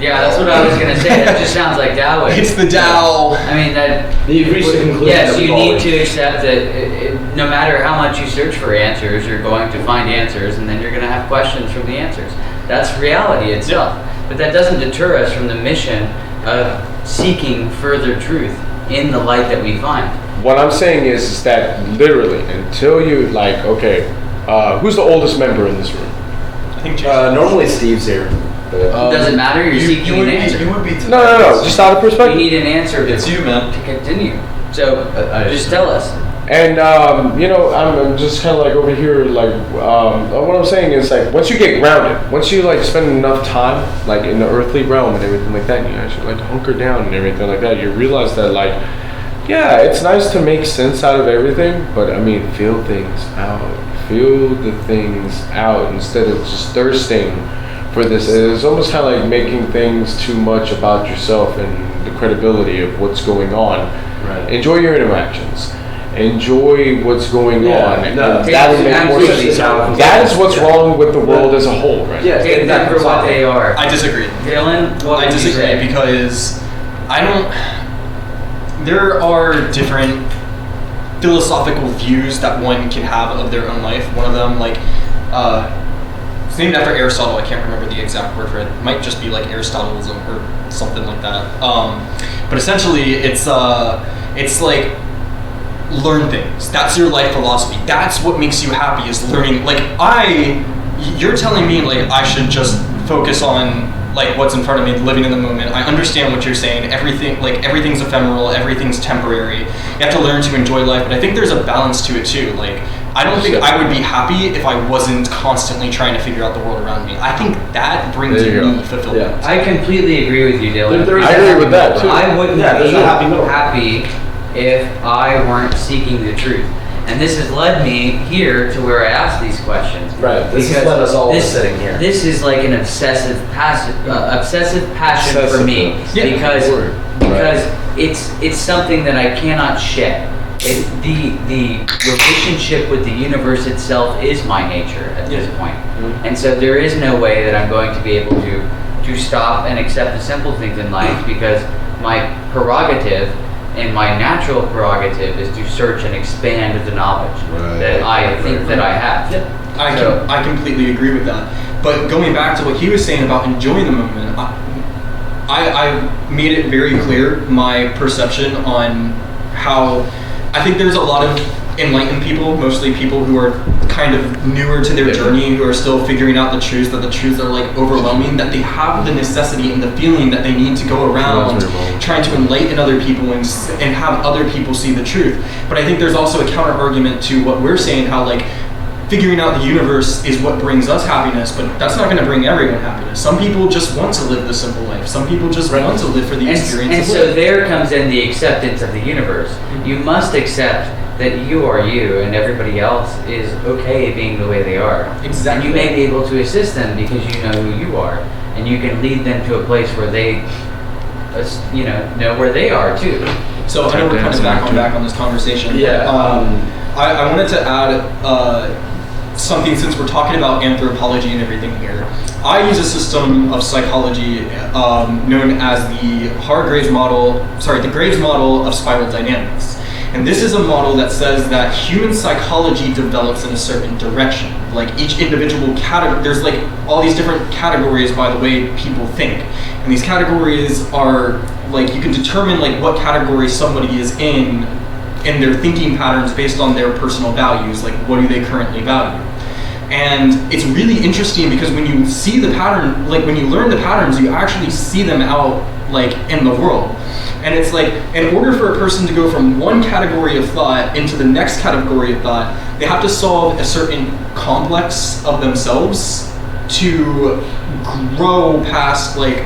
Yeah, that's what I was gonna say. That just sounds like Taoism. It's the Tao. I mean, that. You've reached the conclusion. Yes, that you we've all need to reached. accept that no matter how much you search for answers, you're going to find answers, and then you're going to have questions from the answers. That's reality itself. But that doesn't deter us from the mission of seeking further truth in the light that we find. what I'm saying is that literally until you who's the oldest member in this room? I think Normally Steve's here. Does it matter? You're seeking an answer. You would be No. Just out of You perspective. need an answer It's you, man. to continue. So just tell us. And I'm just kind of like over here, like what I'm saying is like once you get grounded, once you like spend enough time like in the earthly realm and everything like that, and you actually like hunker down and everything like that, you realize that like, yeah, it's nice to make sense out of everything, but I mean, feel things out, feel the things out instead of just thirsting for this. It's almost kind of like making things too much about yourself and the credibility of what's going on. Right. Enjoy your interactions. Enjoy what's going on. No, That would make more sense. That is what's wrong with the world as a whole, right? Yeah, Take them for what they are. I disagree. Dylan, what I would you disagree say? because there are different philosophical views that one can have of their own life. One of them, it's named after Aristotle. I can't remember the exact word for it. It might just be like Aristotelism or something like that. But essentially, it's like learn things. That's your life philosophy. That's what makes you happy is learning. You're telling me like I should just focus on like what's in front of me, living in the moment. I understand what you're saying. Everything's ephemeral, everything's temporary. You have to learn to enjoy life, but I think there's a balance to it too. Like I don't think I would be happy if I wasn't constantly trying to figure out the world around me. I think that brings me fulfillment. Yeah. I completely agree with you, Dylan. I agree with that too. I wouldn't there's be a happy middle. happy if I weren't seeking the truth. And this has led me here to where I ask these questions. Right. This has led us all to sitting here. This is like an obsessive passion for me because it's something that I cannot shed. The relationship with the universe itself is my nature at this point. And so there is no way that I'm going to be able to stop and accept the simple things in life because my prerogative and my natural prerogative is to search and expand the knowledge that I think that I have. I completely agree with that. But going back to what he was saying about enjoying the moment, I made it very clear my perception on how I think there's a lot of enlightened people, mostly people who are kind of newer to their journey, who are still figuring out the truth, that the truths are like overwhelming, that they have the necessity and the feeling that they need to go around trying to enlighten other people and have other people see the truth. But I think there's also a counter argument to what we're saying, how like figuring out the universe is what brings us happiness, but that's not going to bring everyone happiness. Some people just want to live the simple life. Some people just want to live for the experience And of so life. there comes in the acceptance of the universe. You must accept that you are you and everybody else is okay being the way they are. Exactly. And you may be able to assist them because you know who you are. And you can lead them to a place where they know where they are too. So I know we're kind of back on this conversation. Yeah. I wanted to add something since we're talking about anthropology and everything here. I use a system of psychology known as the Graves model of spiral dynamics. And this is a model that says that human psychology develops in a certain direction. Like each individual category, there's like all these different categories by the way people think. And these categories are like, you can determine like what category somebody is in their thinking patterns based on their personal values, like what do they currently value. And it's really interesting because when you see the pattern, like when you learn the patterns, you actually see them out like in the world. And it's like, in order for a person to go from one category of thought into the next category of thought, they have to solve a certain complex of themselves to grow past like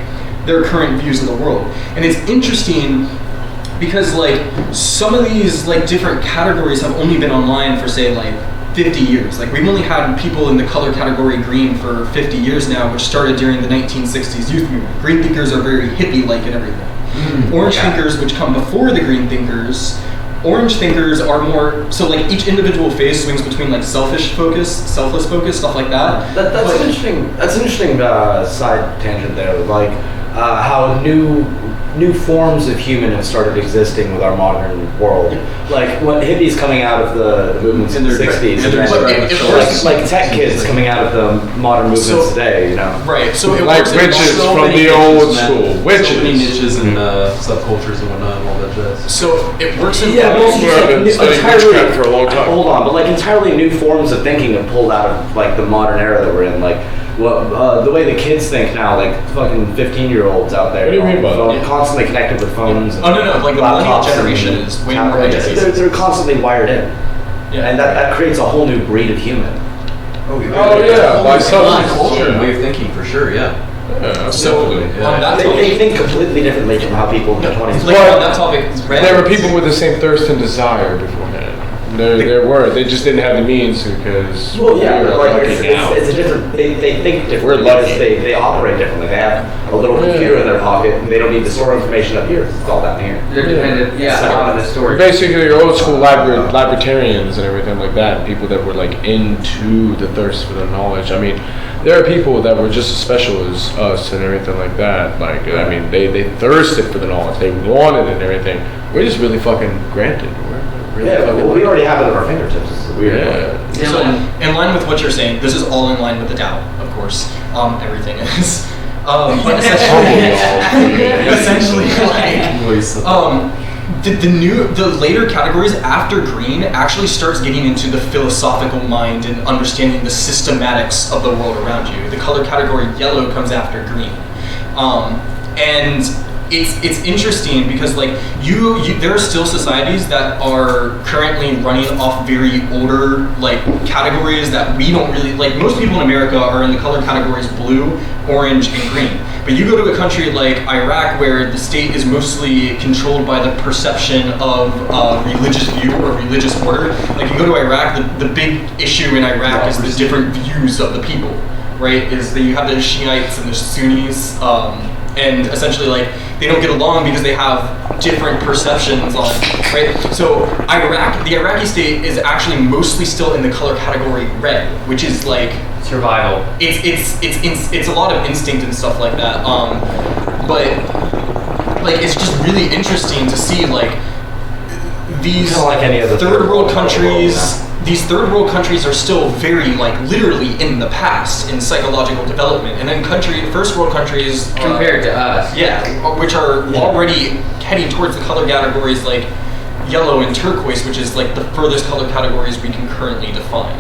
their current views of the world. And it's interesting because like some of these like different categories have only been online for say like 50 years. Like we've only had people in the color category green for 50 years now, which started during the 1960s youth movement. Green thinkers are very hippie-like and everything. Orange thinkers, which come before the green thinkers, orange thinkers are more, so like each individual phase swings between like selfish focus, selfless focus, stuff like that. That's an interesting side tangent there. Like how new forms of human have started existing with our modern world. Like what hippies coming out of the movements in the 60s, and like tech kids coming out of the modern movements today, you know. Right. So it like works witches so from many the old niches, school. man. Witches. So many niches and subcultures and whatnot and all that jazz. So it works in Yeah, but also I've been just, studying witchcraft for a long time. Hold on, but like entirely new forms of thinking have pulled out of like the modern era that we're in. Like, well, the way the kids think now, like fucking 15-year-olds out there. What do you mean by that? Constantly connected with phones. And Oh, no, like the millennial laptops generation and is way more tablets. educated. They're constantly wired in, Yeah. and that creates a whole new breed of human. Oh yeah, like Culture and way of thinking for sure, yeah. Yeah, So absolutely. on that They topic, think completely differently from how people in their 20s. like on that topic, There were people with the same thirst and desire beforehand. There were. They just didn't have the means because Well, yeah, we but were like lucky now. it's a different. They think differently. We're lucky. because they operate differently. They have a little computer in their pocket, and they don't need to store information up here. It's all down here. They're dependent, on the story. Basically, your old school libertarians and everything like that, people that were like into the thirst for the knowledge. I mean, there are people that were just as special as us and everything like that. Like, I mean, they thirsted for the knowledge. They wanted it and everything. We're just really fucking granted. We're really Yeah, fucking well, we already have it at our fingertips. It's weird. Yeah. So, in line with what you're saying, this is all in line with the Tao, of course. Everything is. But essentially, the later categories after green actually starts getting into the philosophical mind and understanding the systematics of the world around you. The color category yellow comes after green, and it's interesting because like you there are still societies that are currently running off very older like categories that we don't really like. Most people in America are in the color categories blue, orange, and green. But you go to a country like Iraq where the state is mostly controlled by the perception of religious view or religious order. Like you go to Iraq, the big issue in Iraq is the different views of the people, right? Is that you have the Shiites and the Sunnis, and essentially like they don't get along because they have different perceptions on, right? So the Iraqi state is actually mostly still in the color category red, which is like Survival. It's a lot of instinct and stuff like that. But like it's just really interesting to see like these Kinda like any other third world countries. These third world countries are still very like literally in the past in psychological development, and then first world countries Compared to us. yeah, which are already heading towards the color categories like yellow and turquoise, which is like the furthest color categories we can currently define,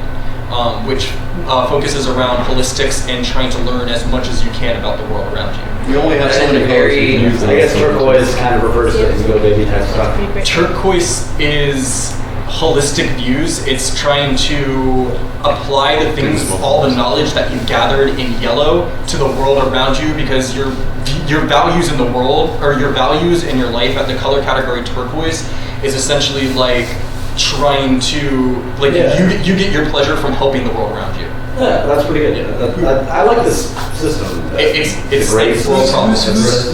which focuses around holistics and trying to learn as much as you can about the world around you. We only have so That is many a colors very- we can use. I guess turquoise kind of refers to indigo baby type stuff. Turquoise is holistic views. It's trying to apply the things, all the knowledge that you've gathered in yellow to the world around you, because your values in the world, or your values in your life at the color category turquoise is essentially like trying to, like you get your pleasure from helping the world around you. Yeah, that's pretty good. I like this system. It's great. like world problems.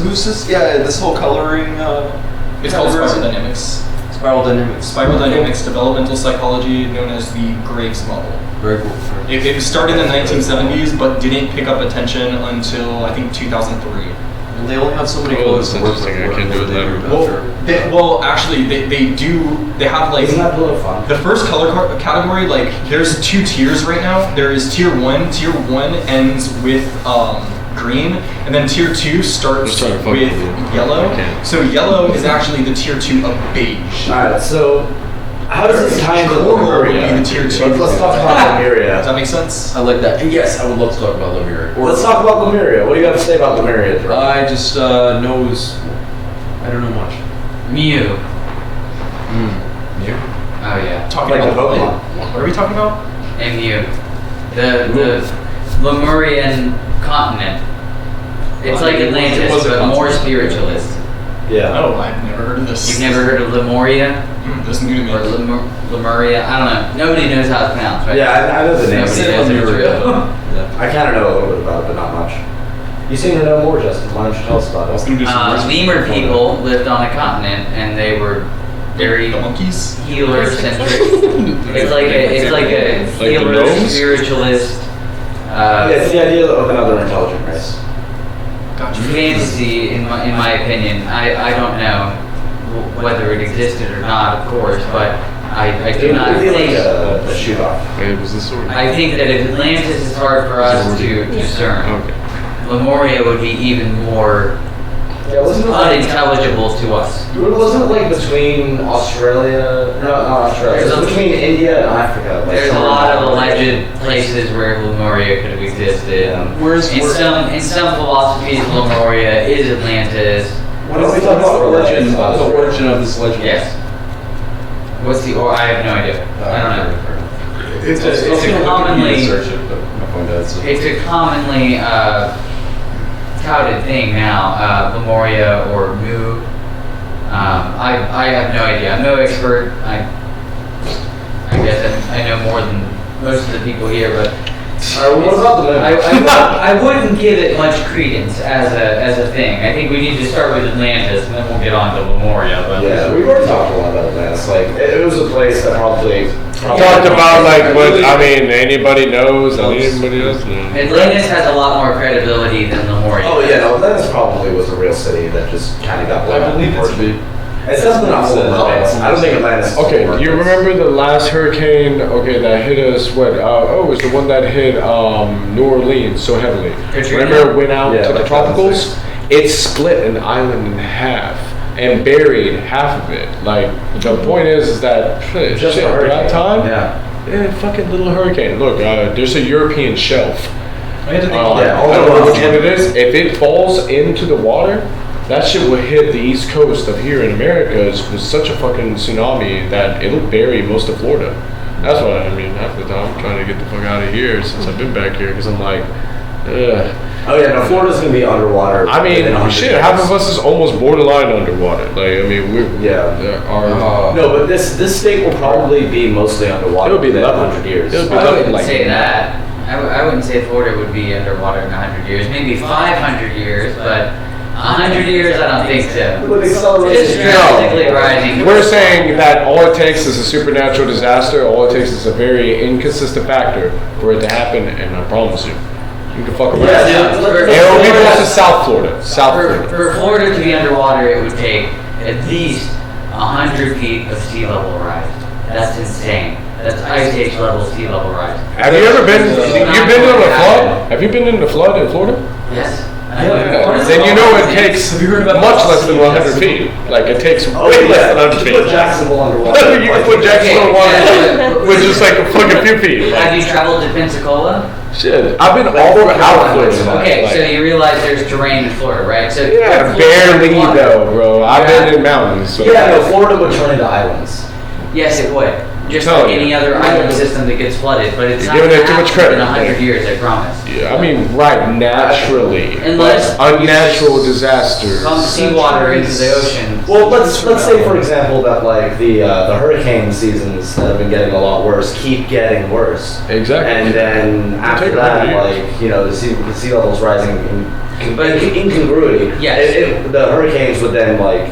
Who's this? Yeah, this whole coloring. It's called spiral dynamics. Spiral dynamics. Spiral dynamics, developmental psychology, known as the Graves model. Very cool. It started in the 1970s, but didn't pick up attention until I think 2003. And they only have so many Oh, colors that's to work with. interesting. I can't do it that Actually, they have like Isn't that a little fun? the first color category. Like, there's 2 tiers right now. There is tier 1. Tier 1 ends with green, and then tier 2 starts Sorry, with fuck you. yellow. Okay. So yellow is actually the tier 2 of beige. Alright, so how does this tie into Coral would be Lemuria? the tier 2. Let's talk about Does Lemuria. that make sense? I like that. And yes, I would love to talk about Lemuria. Let's talk about Lemuria. What do you have to say about Lemuria? Drew? I just knows. I don't know much. Mew. You? Oh yeah. Talking Like about the Pokemon. What are we talking about? And Mew. The Lemurian continent It's like Atlantis, but more spiritualist. Yeah. Oh, I've never heard of this. You've never heard of Lemuria? That's new to me. Or Lemuria? I don't know. Nobody knows how it's pronounced, right? Yeah, I know the name. Nobody knows if it's real. I kind of know a little bit about it, but not much. You seem to know more, Justin. Why don't you tell us about it? Lemur people lived on a continent, and they were very Donkeys? healer-centric. It's like a healer, gnomes? spiritualist. Yeah, it's the idea of another intelligent race. Gotcha. Fantasy, in my opinion. I don't know whether it existed or not, of course, but I do not It'd be think. like a shoot off. It was this sort. I think that if Atlantis is hard for us to discern, Okay. Lemuria would be even more Yeah, wasn't it like, unintelligible to us. wasn't it like between Australia? No, not Australia. It was between India and Africa. Like There's a somewhere lot of in that alleged places where Lemuria could have existed. Where's In some philosophies, Lemuria is Atlantis. When we talk about religion, The origin of this legend. Yes. What's the or? I have no idea. I don't know. It's a commonly- search it, but my phone does. So. It's a commonly touted thing now, Lemuria or Mu. I have no idea. I'm no expert. I guess I know more than most of the people here, but what about the moon? I wouldn't give it much credence as a thing. I think we need to start with Atlantis, and then we'll get on to Lemuria. But Yeah, we've already talked a lot about Atlantis. Like, it was a place that probably Talked about like what I mean. Anybody knows, and anybody else knows. Atlantis has a lot more credibility than Lemuria. Oh yeah, no, Atlantis probably was a real city that just kind of got blown I up. believe it to be. It's definitely not full of mermaids. I don't think Atlantis. is Okay, full of do you mermaids. remember the last hurricane? Okay, that hit us. What? It was the one that hit New Orleans so heavily. Katrina? Remember, it went out Yeah, to the like that was tropicals. It split an island in half and buried half of it. Like the point is that shit, Just a at hurricane. that time, Yeah. fucking little hurricane. Look, there's a European shelf. I had to think Yeah, I don't know which one it is. If it falls into the water, that shit will hit the east coast of here in America. It's such a fucking tsunami that it'll bury most of Florida. That's why, I mean, half the time I'm trying to get the fuck out of here since I've been back here because I'm like, ugh. Oh yeah, no, Florida's gonna be underwater. I mean, within 100 shit, years. half of us is almost borderline underwater. Like, I mean, we're, Yeah. our, No, but this state will probably be mostly underwater. It'll be within level. 100 years. It'll be I level wouldn't like say that. I wouldn't say Florida would be underwater in 100 years. Maybe 500 years, but 100 years, I don't think so. With acceleration. It's drastically rising. We're saying that all it takes is a supernatural disaster. All it takes is a very inconsistent factor for it to happen, and I promise you, you can fuck around. Yeah, No, let's- It will be close to South Florida. South For Florida. Florida to be underwater, it would take at least 100 feet of sea level rise. That's insane. That's ice age level sea level rise. Have you ever been? You've been in a flood? Have you been in the flood in Florida? Yes. Then you know it takes Have you heard about much the less than sea 100 of feet. Like it takes Oh, way yeah. less than 100 Just feet. put Jacksonville underwater. You can put Jacksonville Okay, water with just like a fucking few feet. Have you traveled to Pensacola? Shit, I've been all over out Florida. Okay, Like, so you realize there's terrain in Florida, right? So yeah, Florida's barely underwater. though, bro. I've been in mountains. So. Yeah, no, Florida would turn into islands. Yes, it would. Just Tell like you. any other island system that gets flooded, but it's You're not giving gonna it too much happen in credit. 100 years, I promise. Yeah, I mean, right, naturally. Unless but unnatural disasters. Pump seawater into the ocean. Well, let's say for example that like the hurricane seasons that have been getting a lot worse keep getting worse, Exactly. and then after take that, 100 years. like the sea levels rising But- in incongruity. Yes. The hurricanes would then like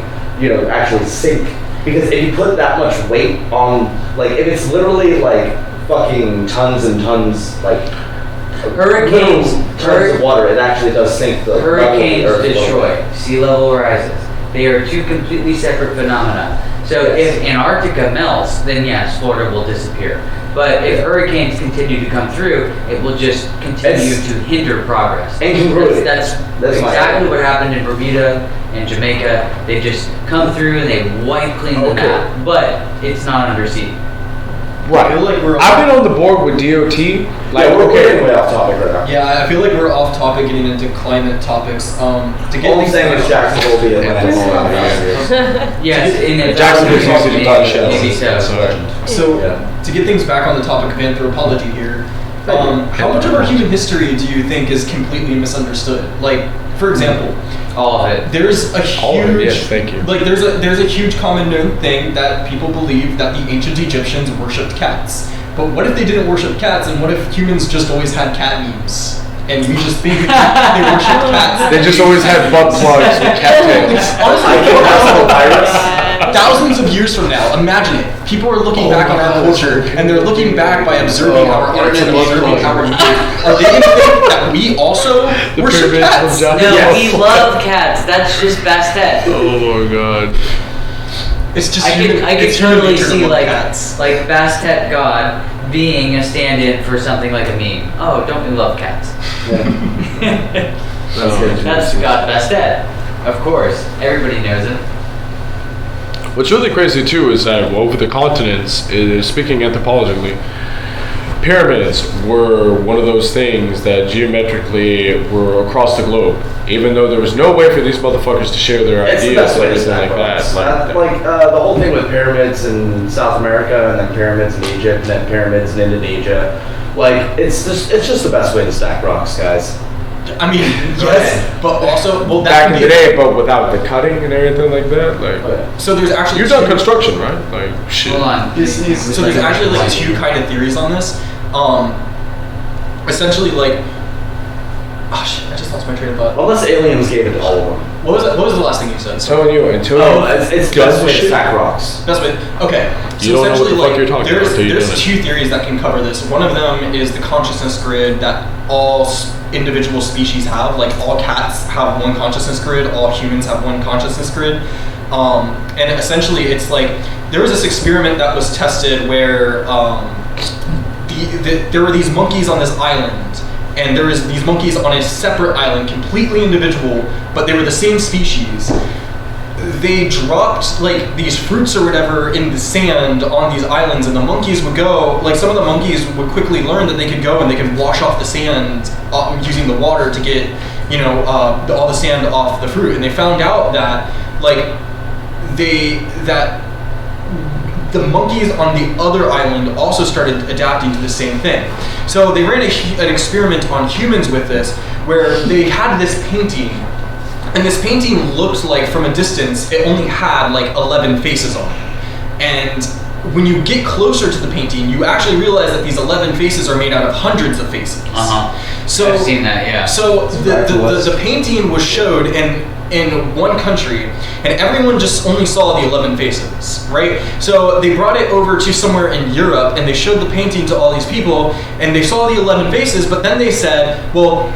actually sink because if you put that much weight on like if it's literally like fucking tons and tons like Hurricanes- literal tons of water, it actually does sink the level of the Hurricanes earth below. destroy, sea level rises. They are two completely separate phenomena. So if Antarctica melts, then yes, Florida will disappear. But if hurricanes continue to come through, it will just continue It's- to hinder progress. Incongruity. That's That's my exactly idea. what happened in Bermuda and Jamaica. They just come through and they wipe clean the Okay. map. But it's not under siege. Right. I feel like we're I've been on the board with DOT. Like, We're getting okay. way off topic right now. Yeah, I feel like we're off topic getting into climate topics. To get All I'm things saying is Jacksonville will be Atlantis. Yes, in the Jacksonville's easy to touch, maybe so. So, Yeah. to get things back on the topic of anthropology here, how much of our human history do you think is completely misunderstood? Like, for example, All of it. there's a All of it, huge, yes, thank you. like there's a huge common known thing that people believe that the ancient Egyptians worshipped cats. But what if they didn't worship cats, and what if humans just always had cat memes? And we just think they worshipped cats. They just always had butt plugs with cat tails. Honestly, thousands of years from now, imagine it. People are looking back on our culture, and they're looking back by observing our art and observing our music. Are they going to think that we also worship pyramids cats? from No, Yes. we love cats. That's just Bastet. Oh my god. It's just I human, could it's human totally nature to see love like cats. Bastet God being a stand-in for something like a meme. Oh, don't we love cats? That's God Bastet. Of course, everybody knows it. What's really crazy too is that over the continents, speaking anthropologically, pyramids were one of those things that geometrically were across the globe. Even though there was no way for these motherfuckers to share their It's the ideas best and way to everything stack like rocks. that. The whole thing with pyramids in South America, and then pyramids in Egypt, and then pyramids in Indonesia. Like, it's just the best way to stack rocks, guys. I mean, yes, but also, well, that Back can in be the day, but without the cutting and everything like that, like So there's actually you've done construction, right? Like shit. Hold on. So there's actually like two kind of theories on this. Essentially, like, oh shit, I just lost my train of thought. Unless aliens gave it to all of them. What was the last thing you said? I'm telling you, until It's the best way to stack rocks. That's what. Okay. You don't know what the essentially, fuck you're talking about until you've there's done it. two theories that can cover this. One of them is the consciousness grid that all individual species have. Like all cats have one consciousness grid, all humans have one consciousness grid. And essentially, it's like there was this experiment that was tested where there were these monkeys on this island. And there was these monkeys on a separate island, completely individual, but they were the same species. They dropped like these fruits or whatever in the sand on these islands, and the monkeys would go, like some of the monkeys would quickly learn that they could go and they could wash off the sand using the water to get, all the sand off the fruit. And they found out that the monkeys on the other island also started adapting to the same thing. So they ran an experiment on humans with this, where they had this painting, and this painting looked like from a distance, it only had like 11 faces on it. And when you get closer to the painting, you actually realize that these 11 faces are made out of hundreds of faces. So I've seen that, yeah. So the painting was showed in one country, and everyone just only saw the 11 faces, right? So they brought it over to somewhere in Europe, and they showed the painting to all these people, and they saw the 11 faces, but then they said, well,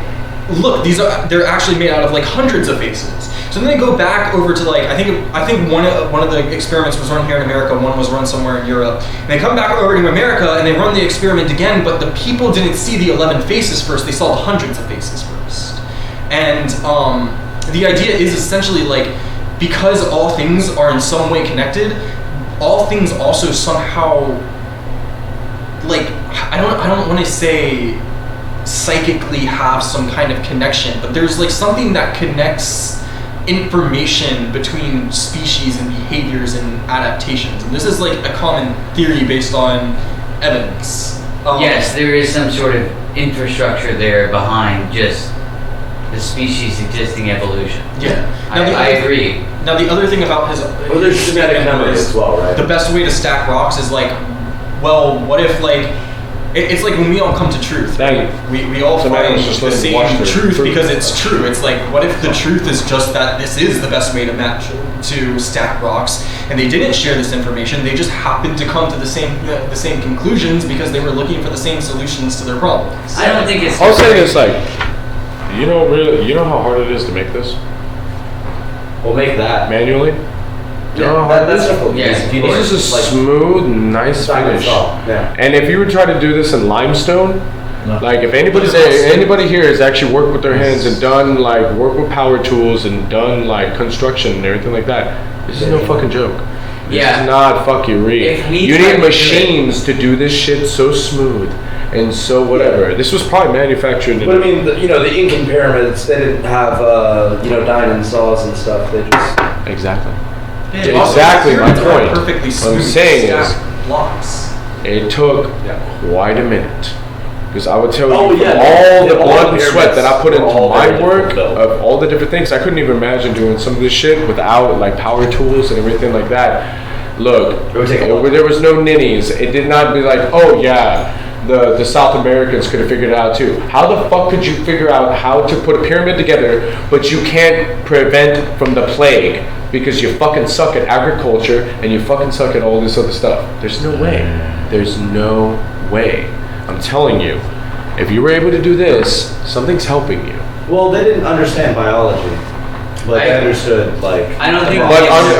look, they're actually made out of like hundreds of faces. So then they go back over to like, I think one of the experiments was run here in America, one was run somewhere in Europe. And they come back over to America and they run the experiment again, but the people didn't see the 11 faces first, they saw the hundreds of faces first. And the idea is essentially like, because all things are in some way connected, all things also somehow, like, I don't want to say psychically have some kind of connection, but there's like something that connects information between species and behaviors and adaptations. And this is like a common theory based on evidence. Yes, there is some sort of infrastructure there behind just the species' existing evolution. Yeah. I agree. Now the other thing about his there's genetic memory as well, right? The best way to stack rocks is like, well, what if like, it's like when we all come to truth, we all find the same truth because it's true. It's like, what if the truth is just that this is the best way to stack rocks, and they didn't share this information, they just happened to come to the same conclusions because they were looking for the same solutions to their problems. I don't think it's... I'll say this, like, you know how hard it is to make this? We'll make that. Manually? That's difficult. Yes, This is a smooth, nice finish. Yeah. And if you would try to do this in limestone, like if anybody here has actually worked with their hands and done like work with power tools and done like construction and everything like that, this is no fucking joke. This is not fucking real. You need machines to do this shit so smooth and so whatever. This was probably manufactured in... But I mean, the Incan pyramids, they didn't have, diamond saws and stuff. They just... Exactly. Yeah, exactly my point. Perfectly What I'm smooth saying stacked blocks. is, it took quite a minute Because I would tell you, Oh, yeah, all the all blood the and sweat that I put into all my very work, difficult, of all the different things, I couldn't even imagine doing some of this shit without like power tools and everything like that. Look, It would take a lot. there was no ninnies. It did not be like, oh yeah, the South Americans could have figured it out too. How the fuck could you figure out how to put a pyramid together, but you can't prevent from the plague because you fucking suck at agriculture and you fucking suck at all this other stuff? There's no way. There's no way. I'm telling you, if you were able to do this, something's helping you. Well, they didn't understand biology, but they understood like. I don't think.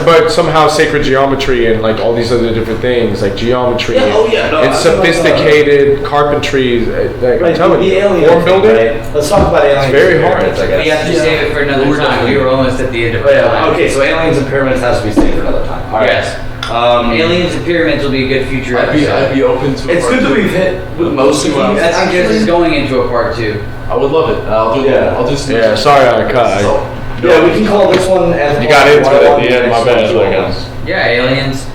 But somehow sacred geometry and like all these other different things, like geometry Yeah, oh yeah, no, and I don't know, sophisticated carpentry, like Right, I'm telling the you, alien form thing, building. right? Let's talk about aliens. very and hard. pyramids, I guess. We have to save it for another time. We were almost at the end of Oh, our yeah. time. Okay, so aliens and pyramids has to be saved for another time. All right. Yes. Aliens and pyramids will be a good future I'd episode. be open to. It's good that we've hit with most of these. That's because it's going into a part 2. I would love it. I'll do. Yeah. I'll do some. Yeah, sorry I cut. Yeah, we can call this one Anthropology. You got into it at 101, the end, my next bad, one's I 201. guess. Yeah, aliens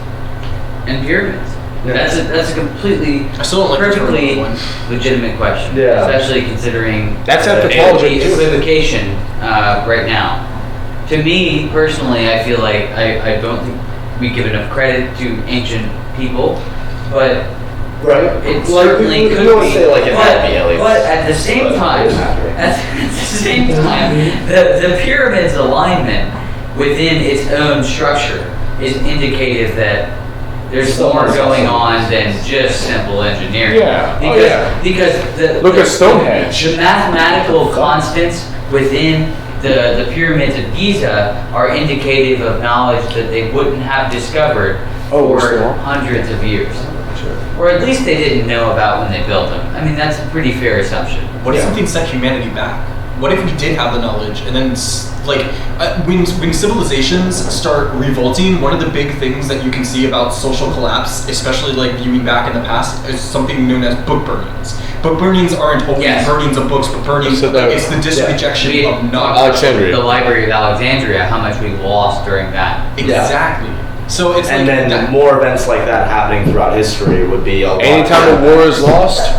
and pyramids. Yeah. That's a completely I still don't like the perfectly one. legitimate question. Yeah. Especially considering That's the anthropology too. equivocation right now. To me personally, I feel like I don't think we give enough credit to ancient people, but Right. it Like, certainly we could don't be. say like it had to be aliens. But at the same But time, it doesn't have to be. at the same time, the pyramid's alignment within its own structure is indicative that there's more going on than just simple engineering. Yeah. Oh, Because, yeah. because Look at Stonehenge. the mathematical constants within the pyramids of Giza are indicative of knowledge that they wouldn't have discovered Oh, for still? hundreds of years. Or at least they didn't know about when they built them. I mean, that's a pretty fair assumption. What if something set humanity back? What if we did have the knowledge, and then when civilizations start revolting, one of the big things that you can see about social collapse, especially like viewing back in the past, is something known as book burnings. Book burnings aren't only Yes. burnings of books, but burnings. So that- It's the disrejection We of knowledge. Alexandria. The Library of Alexandria, how much we lost during that. Exactly. So it's And like then that. more events like that happening throughout history would be a lot. Anytime a war is lost,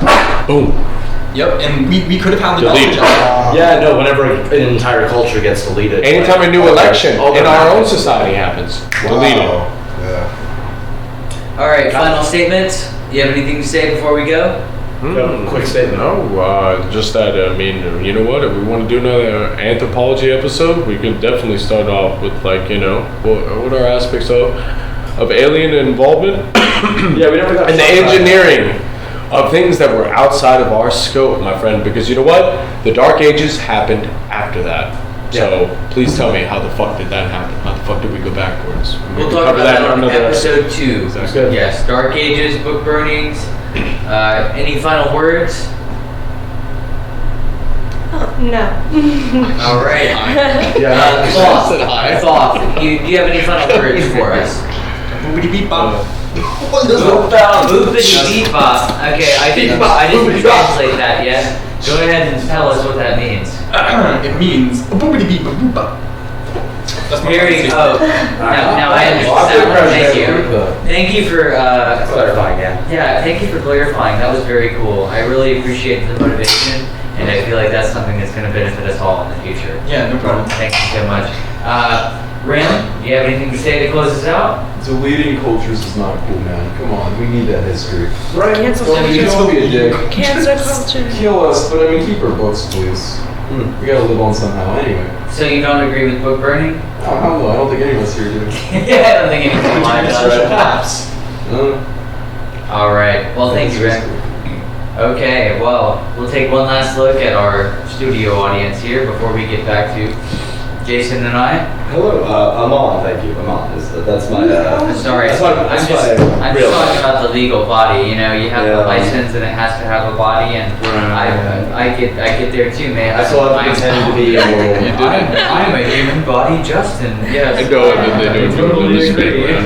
boom. Yep, and we could have had the Delete. knowledge. Yeah, no, whenever an entire culture gets deleted. Anytime a new all election all in that our own happens. society happens, delete it. Yeah. All right, final statements. You have anything to say before we go? Quick statement. No, just that, I mean, you know what, if we want to do another anthropology episode, we could definitely start off with like, you know, what are aspects of alien involvement Yeah, we never got. and the engineering of things that were outside of our scope, my friend, because you know what? The Dark Ages happened after that. So please tell me, how the fuck did that happen? How the fuck did we go backwards? We We'll can talk cover about that in on another episode 2. Sounds good. Yes, Dark Ages, book burnings. Any final words? No. All right. Yeah. Thoth, do you have any final words for us? Boopity beep bop. Boopity beep bop. Okay, I didn't translate that yet. Go ahead and tell us what that means. It means boopity beep boop bop. That's my Very. pronunciation. Now I understand. Thank you. Thank you for Clarifying, yeah. Yeah, thank you for clarifying. That was very cool. I really appreciate the motivation, and I feel like that's something that's going to benefit us all in the future. Yeah, no problem. Thank you so much. Rim, do you have anything to say to close us out? Deleting cultures is not cool, man. Come on, we need that history. Right. Cancel Don't be, culture. don't be a dick. Cancer culture. Kill us, but I mean, keep our books, please. We gotta live on somehow, anyway. So you don't agree with book burning? Oh, hell no, I don't think any of us here do. Yeah, I don't think anything like Social that. collapse. All right. Well, thank you, Rim. Okay. Well, we'll take one last look at our studio audience here before we get back to Jason and I. Hello, Amman. Thank you, Amman. That's my. Sorry, That's my. I'm That's just my real talking about the legal body. You know, you have Yeah. the license and it has to have a body, and I get there too, man. I still have to pretend to be immortal. You did it. I'm a human body, Justin. Yes. I know that they don't Totally respect agree. me.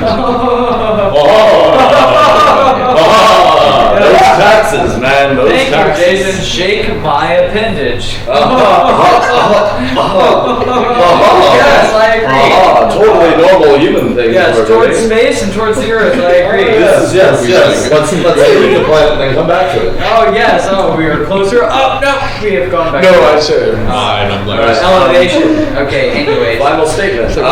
Those taxes, man. Those Thank you, taxes. Jason. Shake my appendage. Yes, I agree. Totally normal human things. Yes, we're towards doing. space and towards the Earth. I agree. Yes. Let's leave the planet and then come back to it. Oh yes. Oh, we are closer. Oh no, we have gone back. No, I said. I'm like. Elevation. Okay. Anyway. Final statement. Tell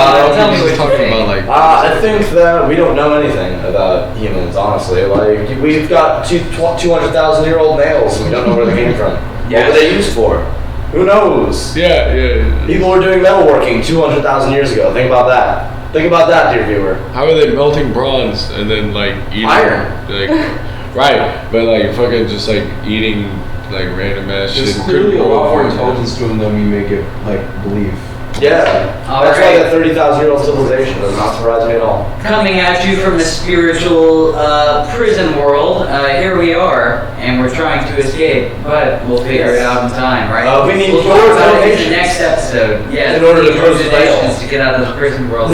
me what you talking think. about like. I think that we don't know anything about humans, honestly. Like, we've got 200,000-year-old nails, and we don't know where they came from. Yes. What were they used for? Who knows? Yeah. People were doing metalworking 200,000 years ago. Think about that. Think about that, dear viewer. How are they melting bronze and then like eating Iron. like right, but like fucking just like eating like random ass shit. There's clearly a lot more intelligence to them than we make it like believe. Yeah. All That's right. why that 30,000-year-old civilization does not surprise me at all. Coming at you from the spiritual prison world, here we are, and we're trying to escape, but we'll figure it out in time, right? We need we'll your talk about it in the donations. next episode. Yeah, In order we to need close your the veil. donations to get out of the prison world.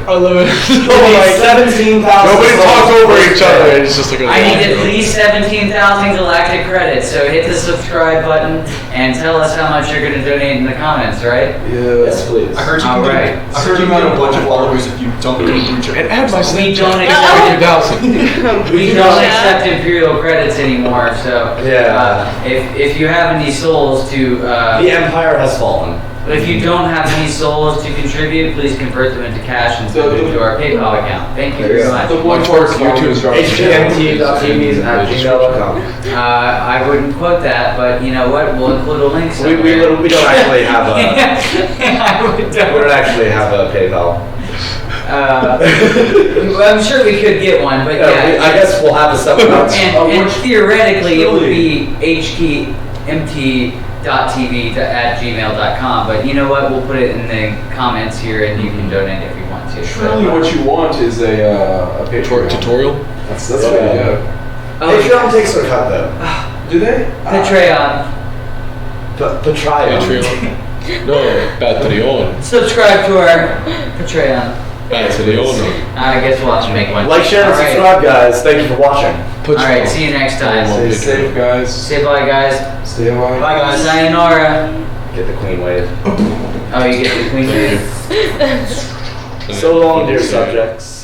I love it. 17,000. Nobody talk over each other. It's just like a I need at least 17,000 galactic credits, so hit the subscribe button and tell us how much you're going to donate in the comments, right? Yes, please. I heard you All can right. get, I heard you can get a bunch of followers if you don't go to Blue Chip. And add my We don't Snapchat. accept we don't accept Imperial credits anymore, so Yeah. if you have any souls to The Empire has fallen. if you don't have any souls to contribute, please convert them into cash and send them to our PayPal account. Thank you very much. The one for YouTube HKMT.tv@gmail.com. I wouldn't quote that, but you know what? We'll include a link We somewhere. don't actually have a. We We don't actually have a PayPal. I'm sure we could get one, but yeah. I guess we'll have to step it up. And theoretically, it would be hkmt.tv@gmail.com. But you know what? We'll put it in the comments here, and you can donate if you want to. Truly, what you want is a Patreon Tutorial. That's what yeah. Patreon takes their cut though. Do they? Patreon. Patreon. No, Patreon. Subscribe to our Patreon. Patreon. I guess we'll have to make one. Like, share, and All right. subscribe, guys. Thank you for watching. All right. See you next time. Stay safe, guys. Say bye, guys. Stay alive. Bye, guys. Sayonara. Get the queen wave. Oh, you get the queen. So long, dear subjects.